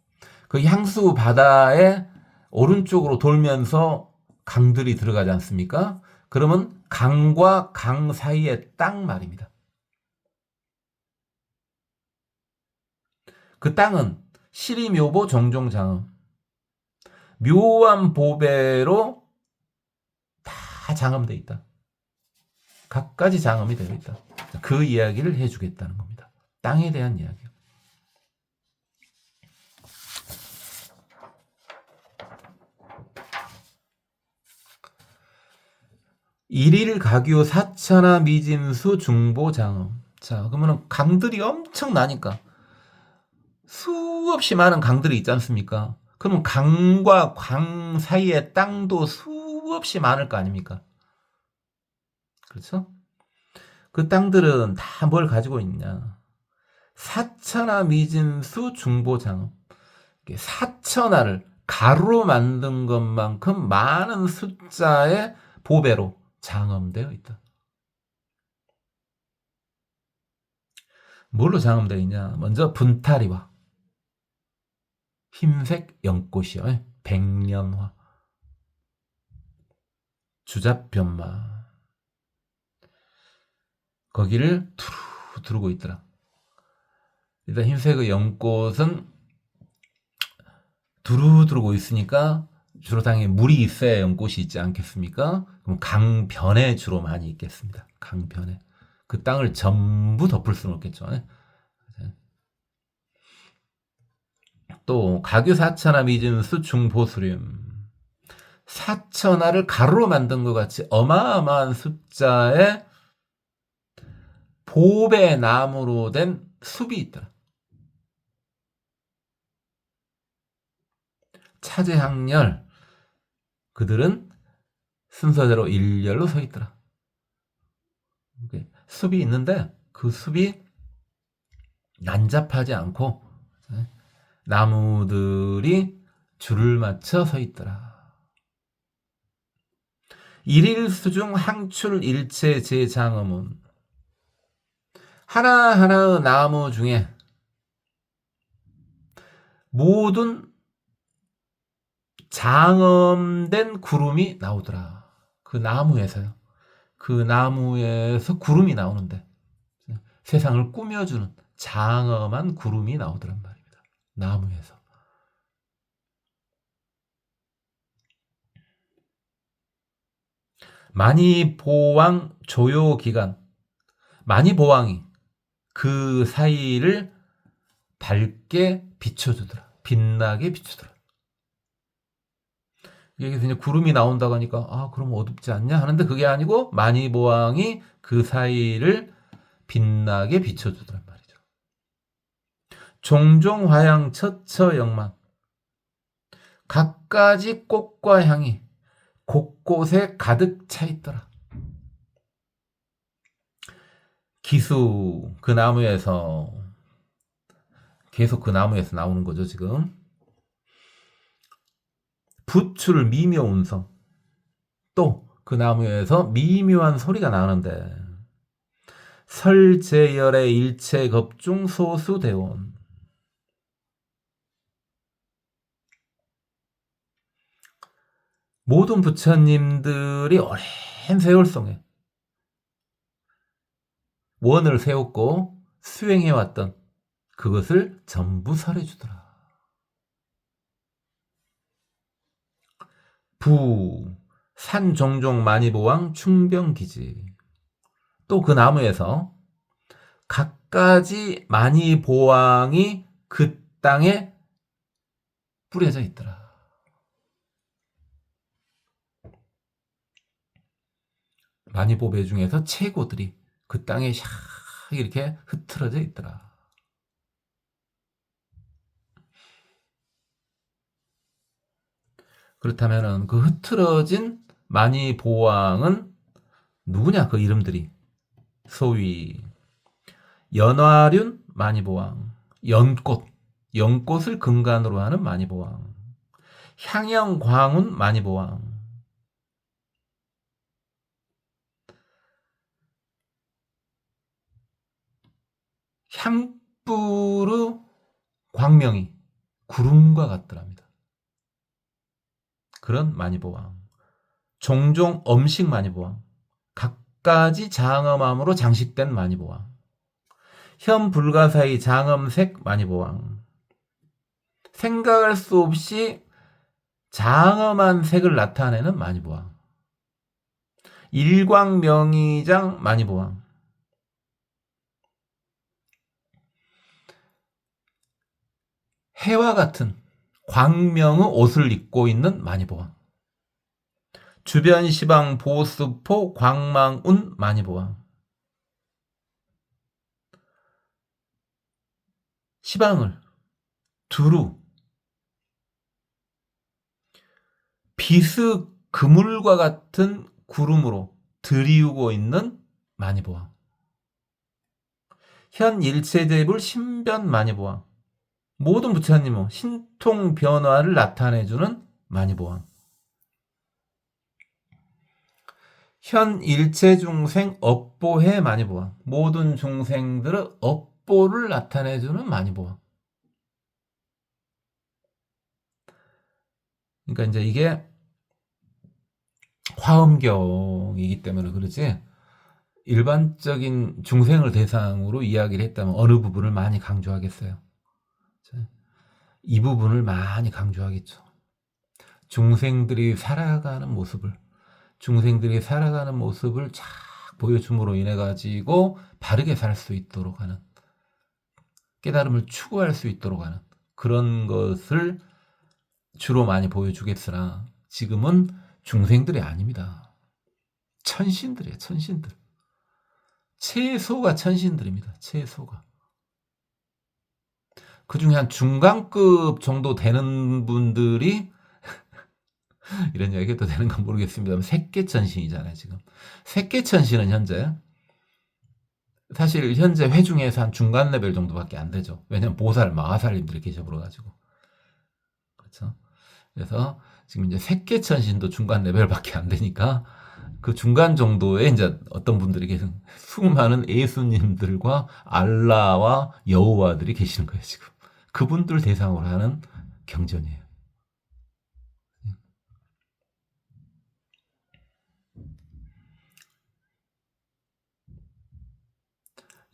[SPEAKER 1] 그 향수 바다의 오른쪽으로 돌면서 강들이 들어가지 않습니까? 그러면 강과 강 사이의 땅 말입니다. 그 땅은 시리묘보 정종장엄, 묘한 보배로 다 장엄되어 있다. 각가지 장엄이 되어 있다. 그 이야기를 해주겠다는 겁니다. 땅에 대한 이야기요. 일일 가교 사천하 미진수 중보 장엄. 자, 그러면 강들이 엄청 나니까 수없이 많은 강들이 있지 않습니까? 그러면 강과 강 사이의 땅도 수없이 많을 거 아닙니까? 그렇죠? 그 땅들은 다 뭘 가지고 있냐? 사천하 미진수 중보장엄. 사천하를 가루로 만든 것만큼 많은 숫자의 보배로 장엄되어 있다. 뭘로 장엄되어 있냐? 먼저 분타리와 흰색 연꽃이요. 백년화, 주잡변마. 거기를 두루 두르고 있더라. 일단 흰색의 연꽃은 두루 두르고 있으니까 주로 당연히 물이 있어야 연꽃이 있지 않겠습니까? 그럼 강변에 주로 많이 있겠습니다. 강변에. 그 땅을 전부 덮을 수는 없겠죠. 또 가교 사천하 미진수 중보수림. 사천하를 가루로 만든 것 같이 어마어마한 숫자의 보배 나무로 된 숲이 있더라. 차제학렬, 그들은 순서대로 일렬로 서 있더라. 숲이 있는데 그 숲이 난잡하지 않고 나무들이 줄을 맞춰 서 있더라. 일일수중 항출 일체 제장엄은 하나하나의 나무 중에 모든 장엄된 구름이 나오더라. 그 나무에서요. 그 나무에서 구름이 나오는데 세상을 꾸며주는 장엄한 구름이 나오더란 말입니다. 나무에서. 만이보왕 조요기간. 만이보왕이 그 사이를 밝게 비춰주더라. 빛나게 비추더라. 여기서 이제 구름이 나온다고 하니까 아 그럼 어둡지 않냐 하는데 그게 아니고 만이보왕이 그 사이를 빛나게 비춰주더란 말이죠. 종종 화양 처처영만. 갖가지 꽃과 향이 곳곳에 가득 차 있더라. 기수, 그 나무에서 계속 그 나무에서 나오는 거죠 지금. 부출 미묘 운성. 또 그 나무에서 미묘한 소리가 나는데 설제열의 일체 겁중 소수대원. 모든 부처님들이 오랜 세월 속에 원을 세웠고 수행해왔던 그것을 전부 설해주더라. 부, 산 종종 많이보왕 충병기지. 또 그 나무에서 갖가지 많이보왕이 그 땅에 뿌려져 있더라. 많이보배 중에서 최고들이 그 땅에 샥 이렇게 흩어져 있더라. 그렇다면 그 흩어진 많이보왕은 누구냐? 그 이름들이 소위 연화륜 많이보왕, 연꽃을 근간으로 하는 많이보왕, 향영광운 많이보왕, 향뿌르 광명이 구름과 같더랍니다. 그런 많이보왕, 종종 엄식 많이보왕, 갖가지 장엄함으로 장식된 많이보왕, 현 불가사의 장엄색 많이보왕, 생각할 수 없이 장엄한 색을 나타내는 많이보왕, 일광명의장 많이보왕, 해와 같은 광명의 옷을 입고 있는 많이보왕, 주변 시방 보스포 광망운 많이보왕, 시방을 두루 비스 그물과 같은 구름으로 들이우고 있는 많이보왕, 현 일체제불 신변 많이보왕, 모든 부처님은 신통 변화를 나타내주는 많이보왕, 현 일체 중생 업보해 많이보왕, 모든 중생들의 업보를 나타내주는 많이보왕. 그러니까 이제 이게 화엄경이기 때문에 그러지, 일반적인 중생을 대상으로 이야기를 했다면 어느 부분을 많이 강조하겠어요? 이 부분을 많이 강조하겠죠. 중생들이 살아가는 모습을 쫙 보여줌으로 인해 가지고 바르게 살 수 있도록 하는, 깨달음을 추구할 수 있도록 하는 그런 것을 주로 많이 보여주겠으나, 지금은 중생들이 아닙니다. 천신들이에요. 천신들. 최소가 천신들입니다. 최소가. 그 중에 한 중간급 정도 되는 분들이 이런 이야기 해도 되는 건 모르겠습니다만 색계천신이잖아요. 지금 색계천신은 사실 현재 회중에서 한 중간 레벨 정도밖에 안 되죠. 왜냐면 보살, 마하살님들이 계셔버려가지고. 그렇죠. 그래서 지금 이제 색계천신도 중간 레벨밖에 안 되니까 그 중간 정도에 이제 어떤 분들이 계신, 수많은 예수님들과 알라와 여호와들이 계시는 거예요. 지금 그분들 대상으로 하는 경전이에요.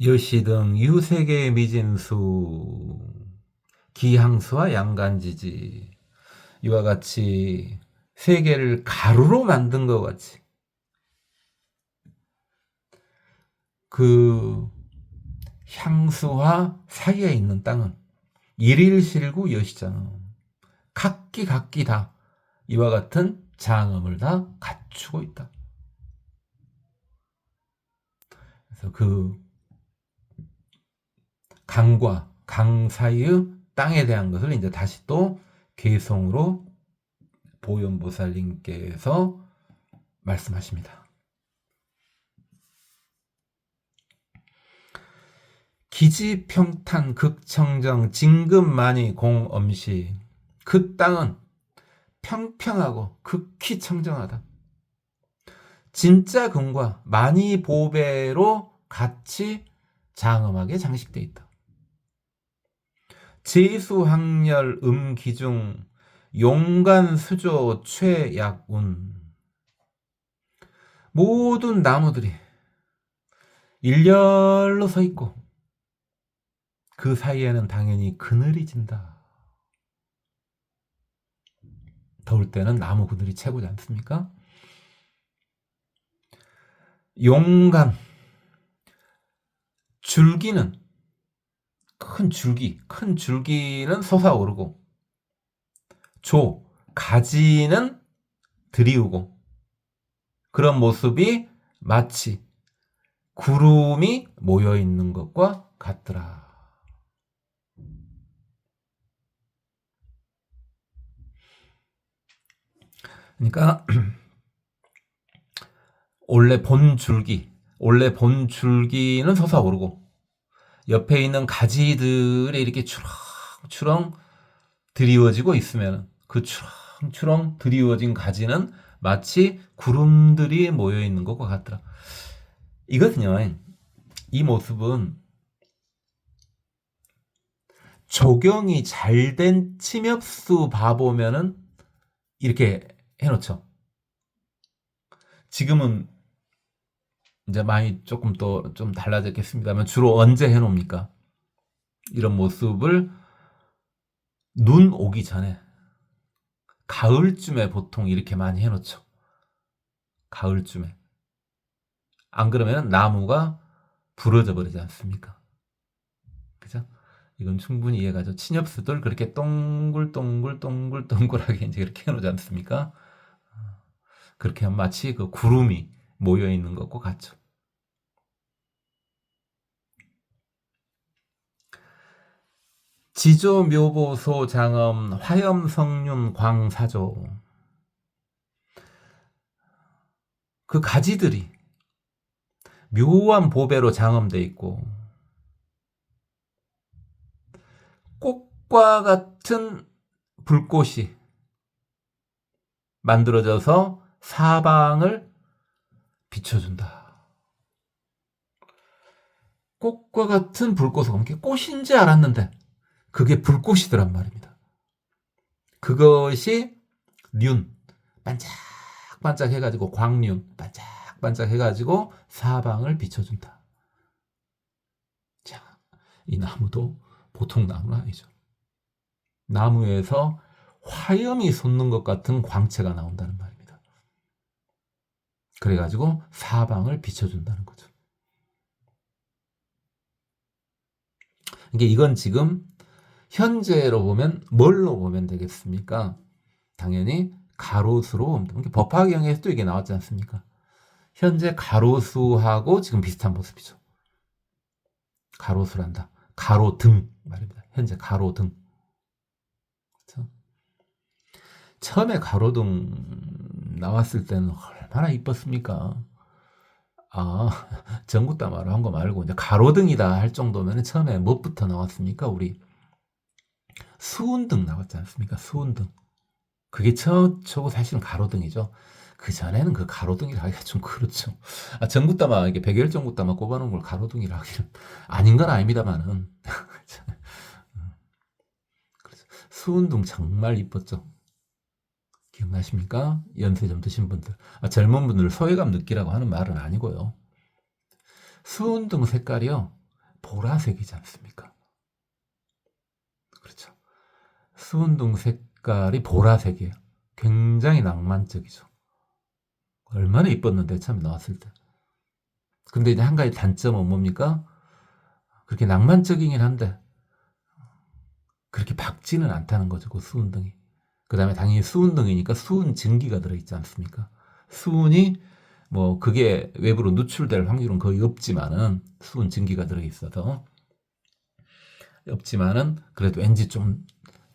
[SPEAKER 1] 여시 등 유세계 미진수, 기항수와 양간지지, 이와 같이 세계를 가루로 만든 것 같이 그 향수와 사이에 있는 땅은 일일실구 여시잖아. 각기 다 이와 같은 장엄을 다 갖추고 있다. 그래서 그 강과 강 사이의 땅에 대한 것을 이제 다시 또 개성으로 보현보살님께서 말씀하십니다. 기지평탄 극청정 진급만이 공엄시, 그 땅은 평평하고 극히 청정하다. 진짜 금과 많이 보배로 같이 장엄하게 장식되어 있다. 제수학렬 음기중 용간수조 최약운, 모든 나무들이 일렬로 서 있고 그 사이에는 당연히 그늘이 진다. 더울 때는 나무 그늘이 최고지 않습니까? 용감, 줄기는 큰 줄기는 솟아오르고 가지는 드리우고 그런 모습이 마치 구름이 모여 있는 것과 같더라. 그러니까 원래 본 줄기는 솟아오르고 옆에 있는 가지들이 이렇게 추렁추렁 드리워지고 있으면 그 추렁추렁 드리워진 가지는 마치 구름들이 모여 있는 것과 같더라. 이것은요, 이 모습은 조경이 잘 된 침엽수 봐보면은 이렇게 해놓죠. 지금은 이제 많이 조금 또 좀 달라졌겠습니다만 주로 언제 해놓습니까? 이런 모습을 눈 오기 전에 가을쯤에 보통 이렇게 많이 해놓죠. 가을쯤에. 안 그러면 나무가 부러져 버리지 않습니까? 그죠? 이건 충분히 이해가죠. 침엽수들 그렇게 동글동글동글동글하게 이제 이렇게 해놓지 않습니까? 그렇게 하면 마치 그 구름이 모여 있는 것과 같죠. 지조 묘보소 장엄 화염 성륜 광사조. 그 가지들이 묘한 보배로 장엄돼 있고 꽃과 같은 불꽃이 만들어져서 사방을 비춰준다. 꽃과 같은 불꽃은 이게 꽃인지 알았는데 그게 불꽃이더란 말입니다. 그것이 륜, 반짝반짝 해가지고 광륜, 반짝반짝 해가지고 사방을 비춰준다. 자, 이 나무도 보통 나무는 아니죠. 나무에서 화염이 솟는 것 같은 광채가 나온다는 말입니다. 그래가지고 사방을 비춰준다는 거죠. 이건 지금 현재로 보면 뭘로 보면 되겠습니까? 당연히 가로수로 보면 됩니다. 법화경에서도 이게 나왔지 않습니까? 현재 가로수하고 지금 비슷한 모습이죠. 가로수란다. 가로등 말입니다. 현재 가로등. 그렇죠? 처음에 가로등 나왔을 때는 얼마나 이뻤습니까? 전구따마로 한 거 말고 이제 가로등이다 할 정도면 처음에 무엇부터 나왔습니까? 우리 수은등 나왔지 않습니까? 수은등. 그게 최초 사실은 가로등이죠. 그 전에는 그 가로등이라 하기가 좀 그렇죠. 전구따마, 이게 백열 전구따마 꼽아놓은 걸 가로등이라 하기는 아닌 건 아닙니다만은. 수은등 정말 이뻤죠. 기억나십니까? 연세 좀 드신 분들. 젊은 분들 소외감 느끼라고 하는 말은 아니고요. 수은등 색깔이요. 보라색이지 않습니까? 그렇죠. 수은등 색깔이 보라색이에요. 굉장히 낭만적이죠. 얼마나 이뻤는데 처음에 나왔을 때. 근데 이제 한 가지 단점은 뭡니까? 그렇게 낭만적이긴 한데 그렇게 밝지는 않다는 거죠. 그 수은등이. 그 다음에 당연히 수은등이니까 수은 증기가 들어있지 않습니까? 수은이 뭐 그게 외부로 누출될 확률은 거의 없지만은 수은 증기가 들어있어서 없지만은 그래도 왠지 좀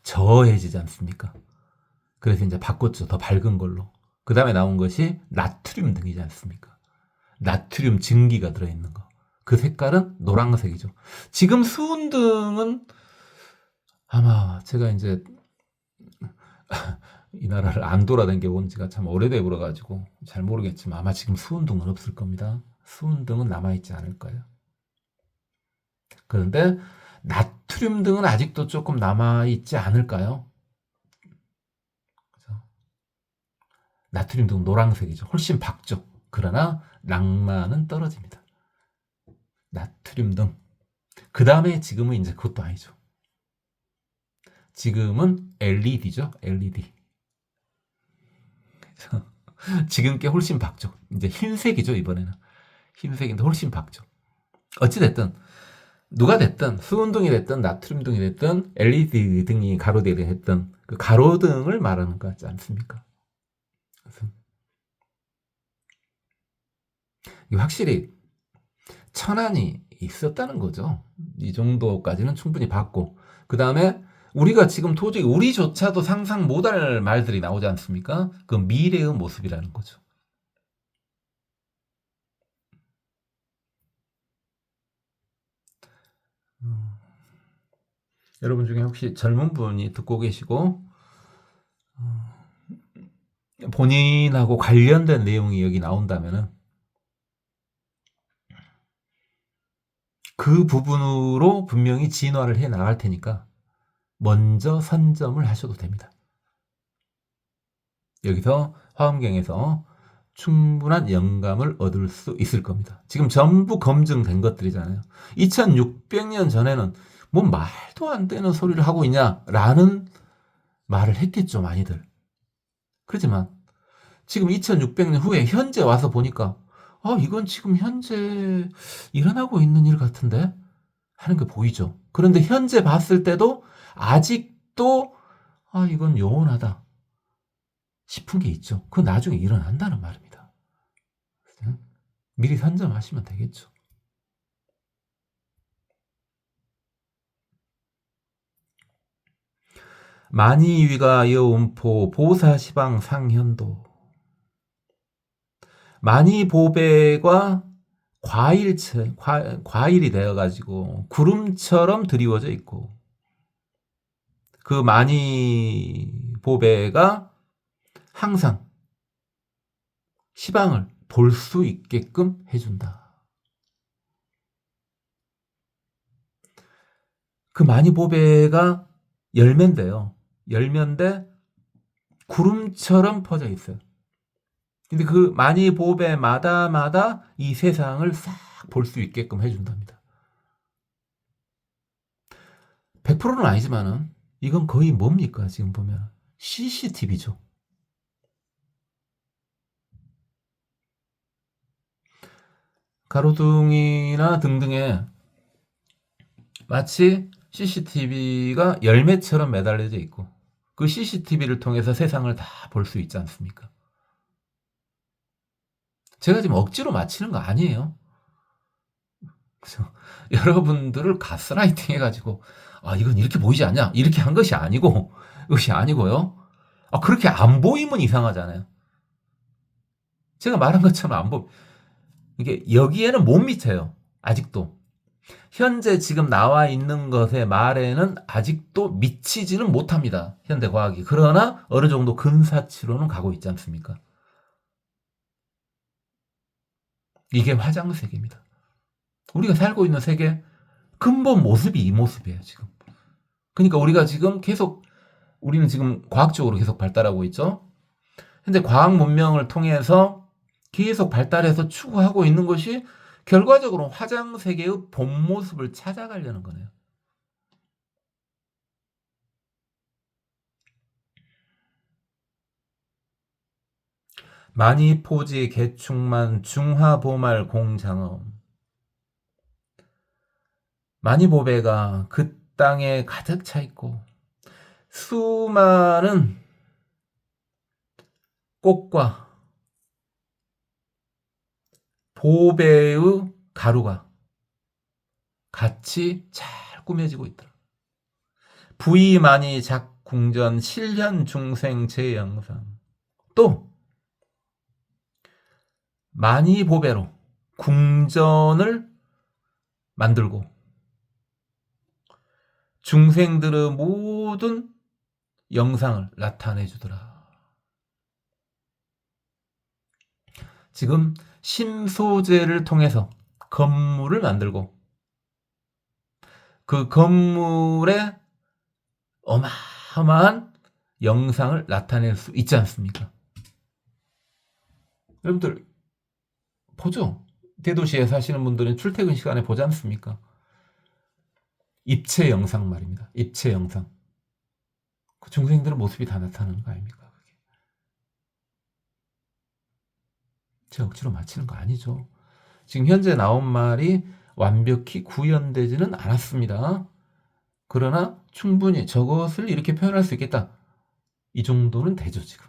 [SPEAKER 1] 저해지지 않습니까? 그래서 이제 바꿨죠. 더 밝은 걸로. 그 다음에 나온 것이 나트륨 등이지 않습니까? 나트륨 증기가 들어있는 거. 그 색깔은 노란색이죠. 지금 수은등은 아마 제가 이제 이 나라를 안 돌아다니게 온 지가 참 오래돼 버려가지고 잘 모르겠지만 아마 지금 수은등은 없을 겁니다. 수은등은 남아있지 않을 거예요. 그런데 나트륨 등은 아직도 조금 남아있지 않을까요? 그죠? 나트륨 등은 노란색이죠. 훨씬 밝죠. 그러나 낭만은 떨어집니다. 나트륨 등. 그 다음에 지금은 이제 그것도 아니죠. 지금은 LED죠. LED. 지금 게 훨씬 밝죠. 이제 흰색이죠, 이번에는. 흰색인데 훨씬 밝죠. 어찌됐든 누가 됐든 수은등이 됐든 나트륨등이 됐든 LED 등이 가로등이 됐든 그 가로등을 말하는 것 같지 않습니까? 그래서 확실히 천안이 있었다는 거죠. 이 정도까지는 충분히 봤고 그 다음에 우리가 지금 도저히 우리조차도 상상 못할 말들이 나오지 않습니까? 그 미래의 모습이라는 거죠. 여러분 중에 혹시 젊은 분이 듣고 계시고 본인하고 관련된 내용이 여기 나온다면은 그 부분으로 분명히 진화를 해 나갈 테니까 먼저 선점을 하셔도 됩니다. 여기서 화엄경에서 충분한 영감을 얻을 수 있을 겁니다. 지금 전부 검증된 것들이잖아요. 2600년 전에는 뭐 말도 안 되는 소리를 하고 있냐라는 말을 했겠죠, 많이들. 그렇지만 지금 2600년 후에 현재 와서 보니까 이건 지금 현재 일어나고 있는 일 같은데 하는 게 보이죠. 그런데 현재 봤을 때도 아직도 이건 요원하다 싶은 게 있죠. 그건 나중에 일어난다는 말입니다. 미리 선점하시면 되겠죠. 만이위가 여운포 보사시방 상현도 만이보배가 과일이 되어가지고 구름처럼 드리워져 있고 그 만이보배가 항상 시방을 볼 수 있게끔 해준다. 그 만이보배가 열매인데요. 열매인데 구름처럼 퍼져 있어요. 근데 그 만이보배마다 이 세상을 싹 볼 수 있게끔 해준답니다. 100%는 아니지만은 이건 거의 뭡니까? 지금 보면 CCTV죠. 가로등이나 등등에 마치 CCTV가 열매처럼 매달려져 있고 그 CCTV를 통해서 세상을 다 볼 수 있지 않습니까? 제가 지금 억지로 맞히는 거 아니에요. 그래서 여러분들을 가스라이팅 해가지고 이건 이렇게 보이지 않냐? 이렇게 한 것이 아니고 그것이 아니고요. 그렇게 안 보이면 이상하잖아요. 제가 말한 것처럼 안 보. 이게 여기에는 못 미쳐요. 아직도. 현재 지금 나와 있는 것의 말에는 아직도 미치지는 못합니다. 현대 과학이. 그러나 어느 정도 근사치로는 가고 있지 않습니까? 이게 화장세계입니다. 우리가 살고 있는 세계 근본 모습이 이 모습이에요, 지금. 그러니까 우리가 지금 우리는 지금 과학적으로 계속 발달하고 있죠. 현재 과학 문명을 통해서 계속 발달해서 추구하고 있는 것이 결과적으로 화장세계의 본 모습을 찾아가려는 거네요. 만이포지 개충만 중화보말 공장엄 만이보배가 그 땅에 가득 차 있고 수많은 꽃과 보배의 가루가 같이 잘 꾸며지고 있더라. 부의만이 작궁전 실현 중생 제영상 또 만이보배로 궁전을 만들고 중생들의 모든 영상을 나타내 주더라. 지금 심소재를 통해서 건물을 만들고 그 건물에 어마어마한 영상을 나타낼 수 있지 않습니까? 여러분들 보죠. 대도시에 사시는 분들은 출퇴근 시간에 보지 않습니까? 입체 영상 말입니다. 입체 영상. 그 중생들의 모습이 다 나타나는 거 아닙니까? 그게. 제가 억지로 맞히는 거 아니죠. 지금 현재 나온 말이 완벽히 구현되지는 않았습니다. 그러나 충분히 저것을 이렇게 표현할 수 있겠다. 이 정도는 되죠, 지금.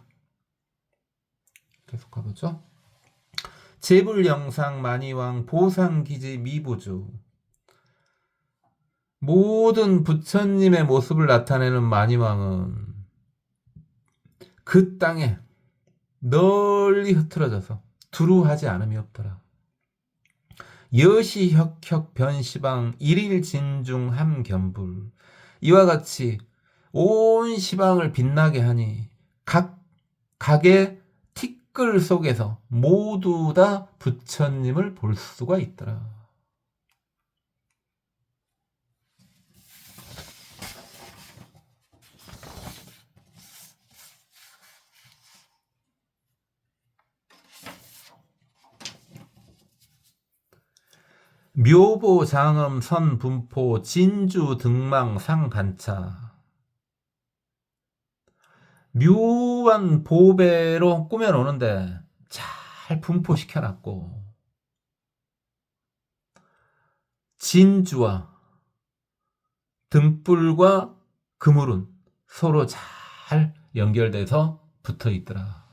[SPEAKER 1] 계속 가보죠. 제불영상 만이왕 보상기지 미보주. 모든 부처님의 모습을 나타내는 만이왕은 그 땅에 널리 흩어져서 두루하지 않음이 없더라. 여시혁혁 변시방 일일진중 함견불. 이와 같이 온 시방을 빛나게 하니 각의 티끌 속에서 모두 다 부처님을 볼 수가 있더라. 묘보 장엄 선 분포 진주 등망 상반차. 묘한 보배로 꾸며놓는데 잘 분포시켜놨고, 진주와 등불과 그물은 서로 잘 연결돼서 붙어있더라.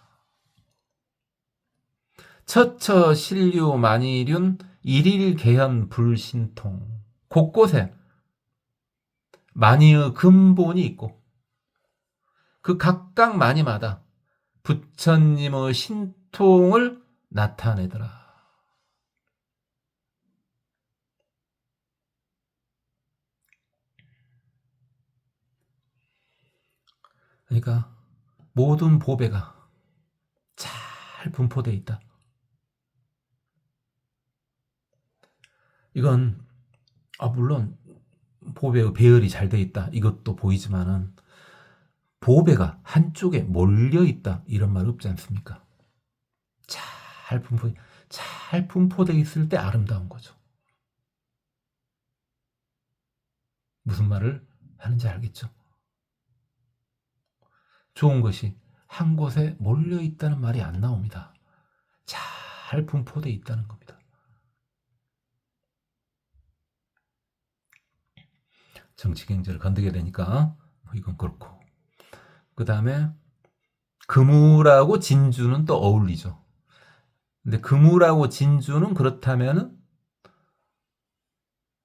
[SPEAKER 1] 처처 신류 만일윤 일일 개현 불신통. 곳곳에 만이의 근본이 있고 그 각각 만이마다 부처님의 신통을 나타내더라. 그러니까 모든 보배가 잘 분포되어 있다. 이건 물론 보배의 배열이 잘 되어 있다, 이것도 보이지만은 보배가 한쪽에 몰려 있다, 이런 말 없지 않습니까? 잘 분포되어 있을 때 아름다운 거죠. 무슨 말을 하는지 알겠죠? 좋은 것이 한 곳에 몰려 있다는 말이 안 나옵니다. 잘 분포되어 있다는 겁니다. 정치 경제를 건드게 되니까 이건 그렇고, 그 다음에 금우라고 진주는 또 어울리죠. 근데 금우라고 진주는 그렇다면은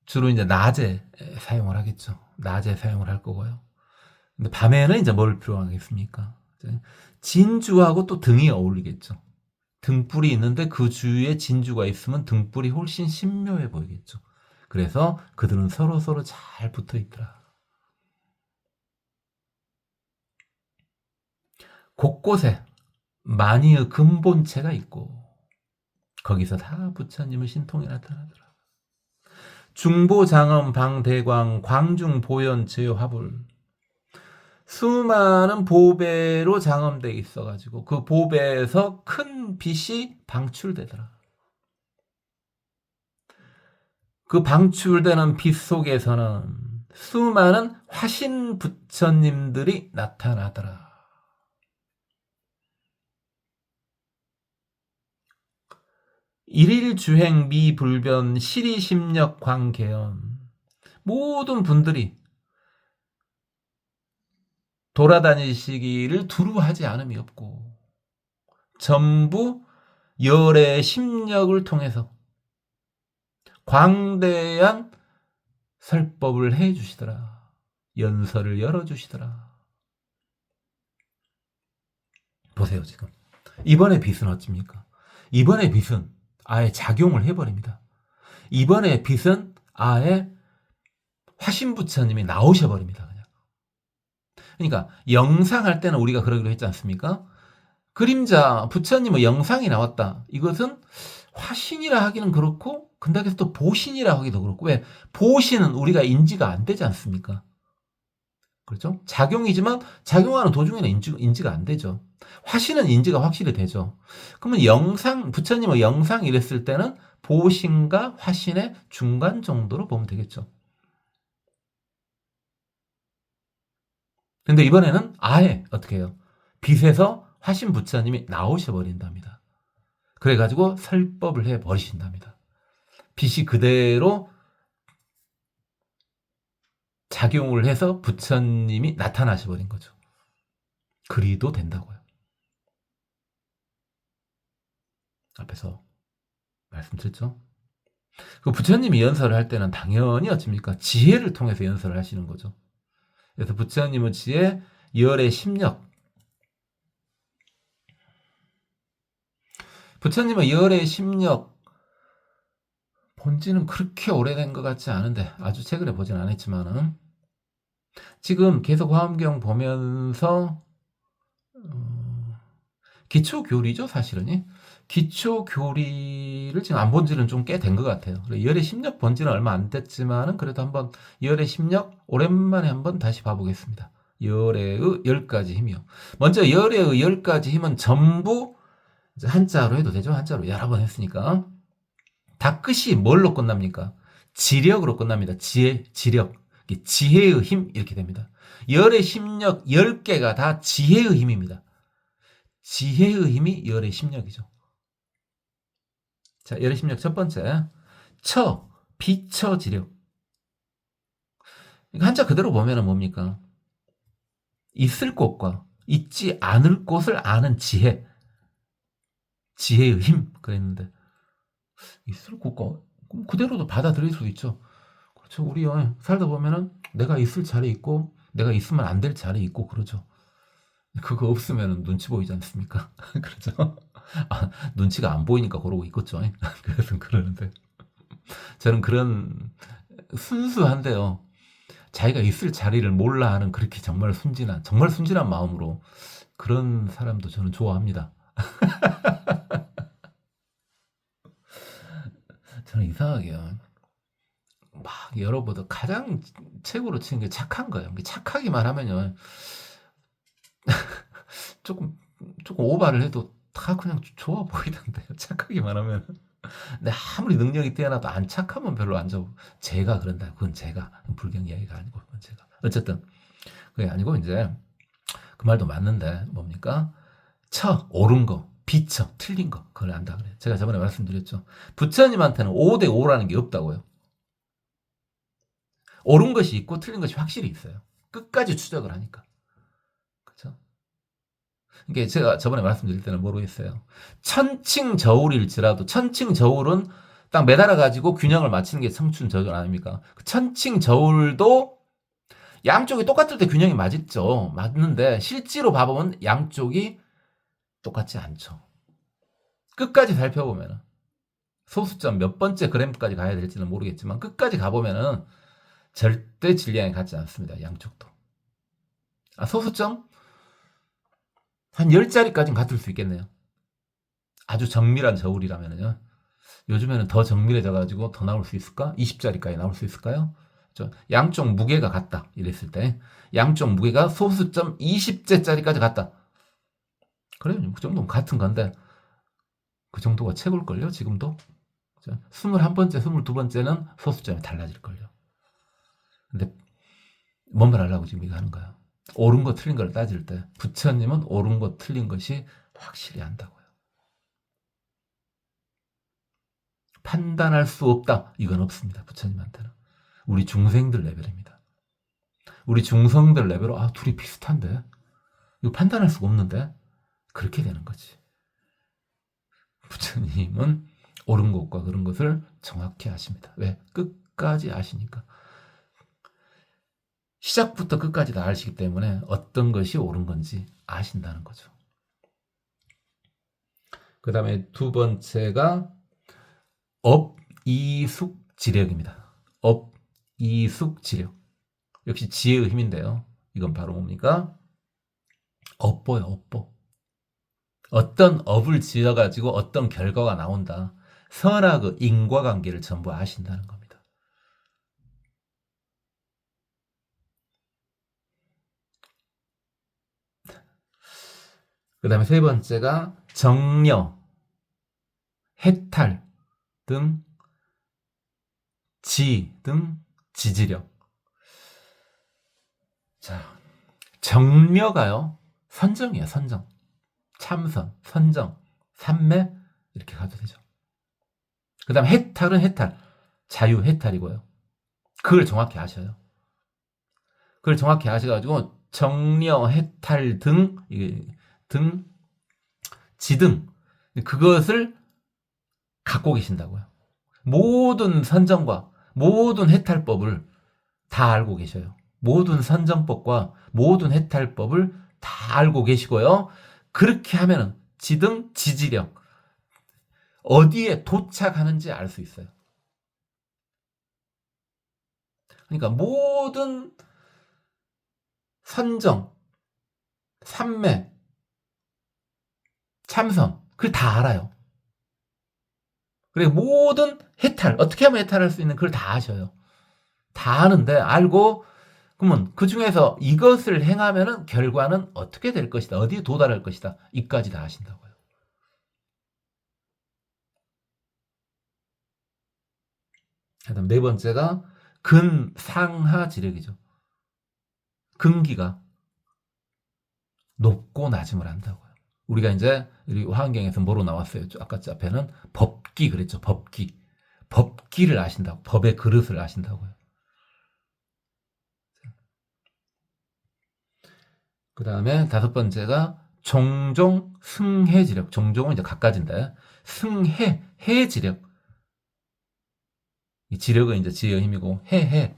[SPEAKER 1] 주로 이제 낮에 사용을 하겠죠. 낮에 사용을 할 거고요. 근데 밤에는 이제 뭘 필요하겠습니까? 진주하고 또 등이 어울리겠죠. 등불이 있는데 그 주위에 진주가 있으면 등불이 훨씬 신묘해 보이겠죠. 그래서 그들은 서로 잘 붙어 있더라. 곳곳에 만이의 근본체가 있고 거기서 다 부처님의 신통이 나타나더라. 중보장엄 방대광 광중보현 제화불. 수많은 보배로 장엄되어 있어가지고 그 보배에서 큰 빛이 방출되더라. 그 방출되는 빛 속에서는 수많은 화신 부처님들이 나타나더라. 일일주행 미불변 시리심력 광계연. 모든 분들이 돌아다니시기를 두루하지 않음이 없고 전부 열의 심력을 통해서 광대한 설법을 해주시더라. 연설을 열어주시더라. 보세요, 지금 이번에 빛은 어찌입니까? 이번에 빛은 아예 작용을 해버립니다. 이번에 빛은 아예 화신부처님이 나오셔버립니다. 그냥. 그러니까 영상할 때는 우리가 그러기로 했지 않습니까? 그림자 부처님의 영상이 나왔다. 이것은 화신이라 하기는 그렇고 근다해서 또 보신이라 하기도 그렇고, 왜? 보신은 우리가 인지가 안 되지 않습니까? 그렇죠? 작용이지만 작용하는 도중에는 인지가 안 되죠. 화신은 인지가 확실히 되죠. 그러면 영상, 부처님의 영상 이랬을 때는 보신과 화신의 중간 정도로 보면 되겠죠. 근데 이번에는 아예 어떻게 해요? 빛에서 화신 부처님이 나오셔 버린답니다. 그래가지고 설법을 해 버리신답니다. 빛이 그대로 작용을 해서 부처님이 나타나셔 버린 거죠. 그리도 된다고요. 앞에서 말씀드렸죠. 그 부처님이 연설을 할 때는 당연히 어찌입니까? 지혜를 통해서 연설을 하시는 거죠. 그래서 부처님의 지혜, 열의 심력. 부처님의 열의 심력 본지는 그렇게 오래된 것 같지 않은데 아주 최근에 보진 않았지만은 지금 계속 화엄경 보면서 기초 교리죠 사실은. 기초 교리를 지금 안 본 지는 좀 꽤 된 것 같아요. 열의 심력 본 지는 얼마 안 됐지만은 그래도 한번 열의 심력 오랜만에 한번 다시 봐보겠습니다. 열의 10가지 힘이요. 먼저 열의 10가지 힘은 전부 한자로 해도 되죠. 한자로 여러 번 했으니까. 다 끝이 뭘로 끝납니까? 지력으로 끝납니다. 지혜, 지력. 지혜의 힘 이렇게 됩니다. 열의 심력 10개가 다 지혜의 힘입니다. 지혜의 힘이 열의 심력이죠. 자, 열의 심력 첫 번째. 비처지력. 한자 그대로 보면은 뭡니까? 있을 곳과 있지 않을 곳을 아는 지혜. 지혜의 힘. 그랬는데, 있을 곳과, 그대로도 받아들일 수 있죠. 그렇죠. 우리 살다 보면은 내가 있을 자리에 있고, 내가 있으면 안 될 자리에 있고, 그러죠. 그거 없으면 눈치 보이지 않습니까? 그렇죠. 눈치가 안 보이니까 그러고 있겠죠. 그래서 그러는데. 저는 그런 순수한데요. 자기가 있을 자리를 몰라 하는 그렇게 정말 순진한 마음으로 그런 사람도 저는 좋아합니다. 저는 이상하게요. 막 여러분들 가장 최고로 치는 게 착한 거예요. 착하기만 하면요. 조금, 조금 오바를 해도 다 그냥 좋아 보이던데요. 착하기만 하면. 근데 아무리 능력이 뛰어나도 안 착하면 별로 안 좋아. 제가 그런다. 그건 제가. 불경 이야기가 아니고, 그건 제가. 어쨌든, 그게 아니고, 이제, 그 말도 맞는데, 뭡니까? 옳은 거, 비처, 틀린 거, 그걸 안다 그래요. 제가 저번에 말씀드렸죠. 부처님한테는 5대 5라는 게 없다고요. 옳은 것이 있고 틀린 것이 확실히 있어요. 끝까지 추적을 하니까. 그렇죠? 이게 제가 저번에 말씀드릴 때는 뭐로 했어요? 천칭저울일지라도 천칭저울은 딱 매달아 가지고 균형을 맞추는 게 청춘저울 아닙니까? 그 천칭저울도 양쪽이 똑같을 때 균형이 맞죠. 맞는데 실제로 봐보면 양쪽이 똑같지 않죠. 끝까지 살펴보면은 소수점 몇 번째 그램까지 가야 될지는 모르겠지만 끝까지 가보면은 절대 질량이 같지 않습니다. 양쪽도. 소수점 한 10자리까지는 같을 수 있겠네요. 아주 정밀한 저울이라면요. 요즘에는 더 정밀해져가지고 더 나올 수 있을까? 20자리까지 나올 수 있을까요? 양쪽 무게가 같다. 이랬을 때 양쪽 무게가 소수점 20제짜리까지 같다. 그래요. 그 정도는 같은 건데 그 정도가 최고일걸요. 지금도. 21번째, 22번째는 소수점이 달라질걸요. 근데 뭔 말 하려고 지금 이거 하는 거야. 옳은 거 틀린 걸 따질 때 부처님은 옳은 거 틀린 것이 확실히 한다고요. 판단할 수 없다. 이건 없습니다. 부처님한테는. 우리 중생들 레벨입니다. 우리 중성들 레벨로 둘이 비슷한데 이거 판단할 수가 없는데 그렇게 되는 거지. 부처님은 옳은 것과 그런 것을 정확히 아십니다. 왜? 끝까지 아시니까. 시작부터 끝까지 다 아시기 때문에 어떤 것이 옳은 건지 아신다는 거죠. 그 다음에 두 번째가 업이숙지력입니다. 업이숙지력. 역시 지혜의 힘인데요. 이건 바로 뭡니까? 업보요, 업보. 어떤 업을 지어가지고 어떤 결과가 나온다. 선악의 인과관계를 전부 아신다는 겁니다. 그 다음에 세 번째가 정려, 해탈 등 지지력. 자, 정묘가요. 선정이에요. 선정. 참선, 선정, 삼매 이렇게 가도 되죠. 그 다음 해탈은 해탈. 자유 해탈이고요. 그걸 정확히 아셔요. 그걸 정확히 아셔가지고 정려, 해탈 등, 지등 그것을 갖고 계신다고요. 모든 선정과 모든 해탈법을 다 알고 계셔요. 모든 선정법과 모든 해탈법을 다 알고 계시고요. 그렇게 하면은 지등, 지지력 어디에 도착하는지 알 수 있어요. 그러니까 모든 선정, 삼매, 참선 그걸 다 알아요. 그리고 모든 해탈 어떻게 하면 해탈할 수 있는 그걸 다 아셔요. 다 아는데 알고 그러면 그 중에서 이것을 행하면은 결과는 어떻게 될 것이다. 어디에 도달할 것이다. 이까지 다 아신다고요. 그다음 네 번째가 근상하지력이죠. 근기가 높고 낮음을 안다고요. 우리가 이제 우리 화환경에서 뭐로 나왔어요? 아까 앞에는 법기 그랬죠. 법기. 법기를 아신다고. 법의 그릇을 아신다고요. 그 다음에 다섯 번째가 종종 승해지력. 종종은 이제 갖가지인데 해지력. 이 지력은 이제 지의 힘이고 해.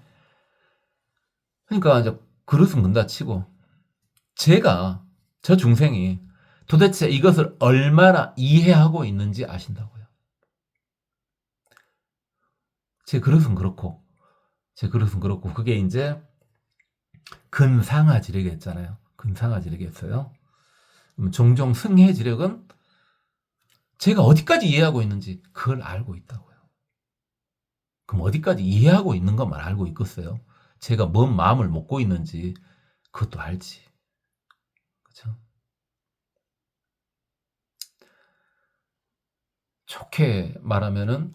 [SPEAKER 1] 그러니까 이제 그릇은 문다 치고 저 중생이 도대체 이것을 얼마나 이해하고 있는지 아신다고요. 제 그릇은 그렇고 그게 이제 근상하지력이 했잖아요. 근상하지력이 했어요. 종종 승해지력은 제가 어디까지 이해하고 있는지 그걸 알고 있다고요. 그럼 어디까지 이해하고 있는 것만 알고 있겠어요? 제가 뭔 마음을 먹고 있는지 그것도 알지. 그렇죠? 좋게 말하면은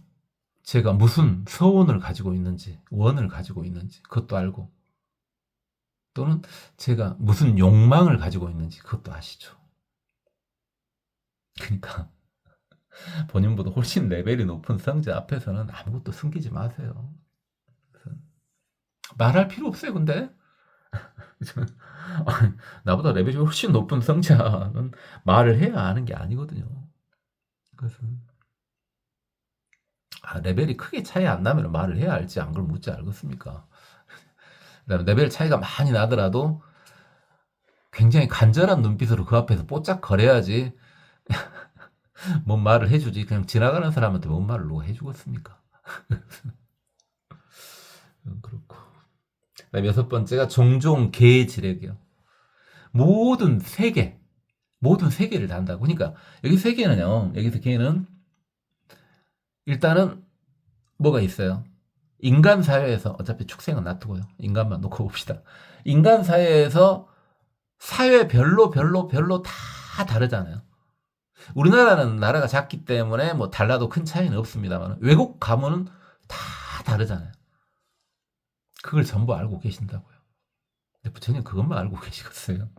[SPEAKER 1] 제가 무슨 서원을 가지고 있는지, 원을 가지고 있는지 그것도 알고 또는 제가 무슨 욕망을 가지고 있는지 그것도 아시죠. 그러니까 본인보다 훨씬 레벨이 높은 성자 앞에서는 아무것도 숨기지 마세요. 말할 필요 없어요, 근데. 나보다 레벨이 훨씬 높은 성자는 말을 해야 아는 게 아니거든요. 그래서 레벨이 크게 차이 안 나면 말을 해야 알지 안 그러면 묻지 알겠습니까? 그다음에 레벨 차이가 많이 나더라도 굉장히 간절한 눈빛으로 그 앞에서 뽀짝 거려야지 뭔 말을 해주지 그냥 지나가는 사람한테 뭔 말을 누가 해주겠습니까? 그렇고 그다음에 여섯 번째가 종종 계지력이요. 모든 세계를 다 한다고. 그러니까 여기 세계는요. 여기서 개는 일단은 뭐가 있어요? 인간 사회에서 어차피 축생은 놔두고요. 인간만 놓고 봅시다. 인간 사회에서 사회별로 다 다르잖아요. 우리나라는 나라가 작기 때문에 뭐 달라도 큰 차이는 없습니다만 외국 가면은 다 다르잖아요. 그걸 전부 알고 계신다고요. 근데 부처님 그것만 알고 계시겠어요?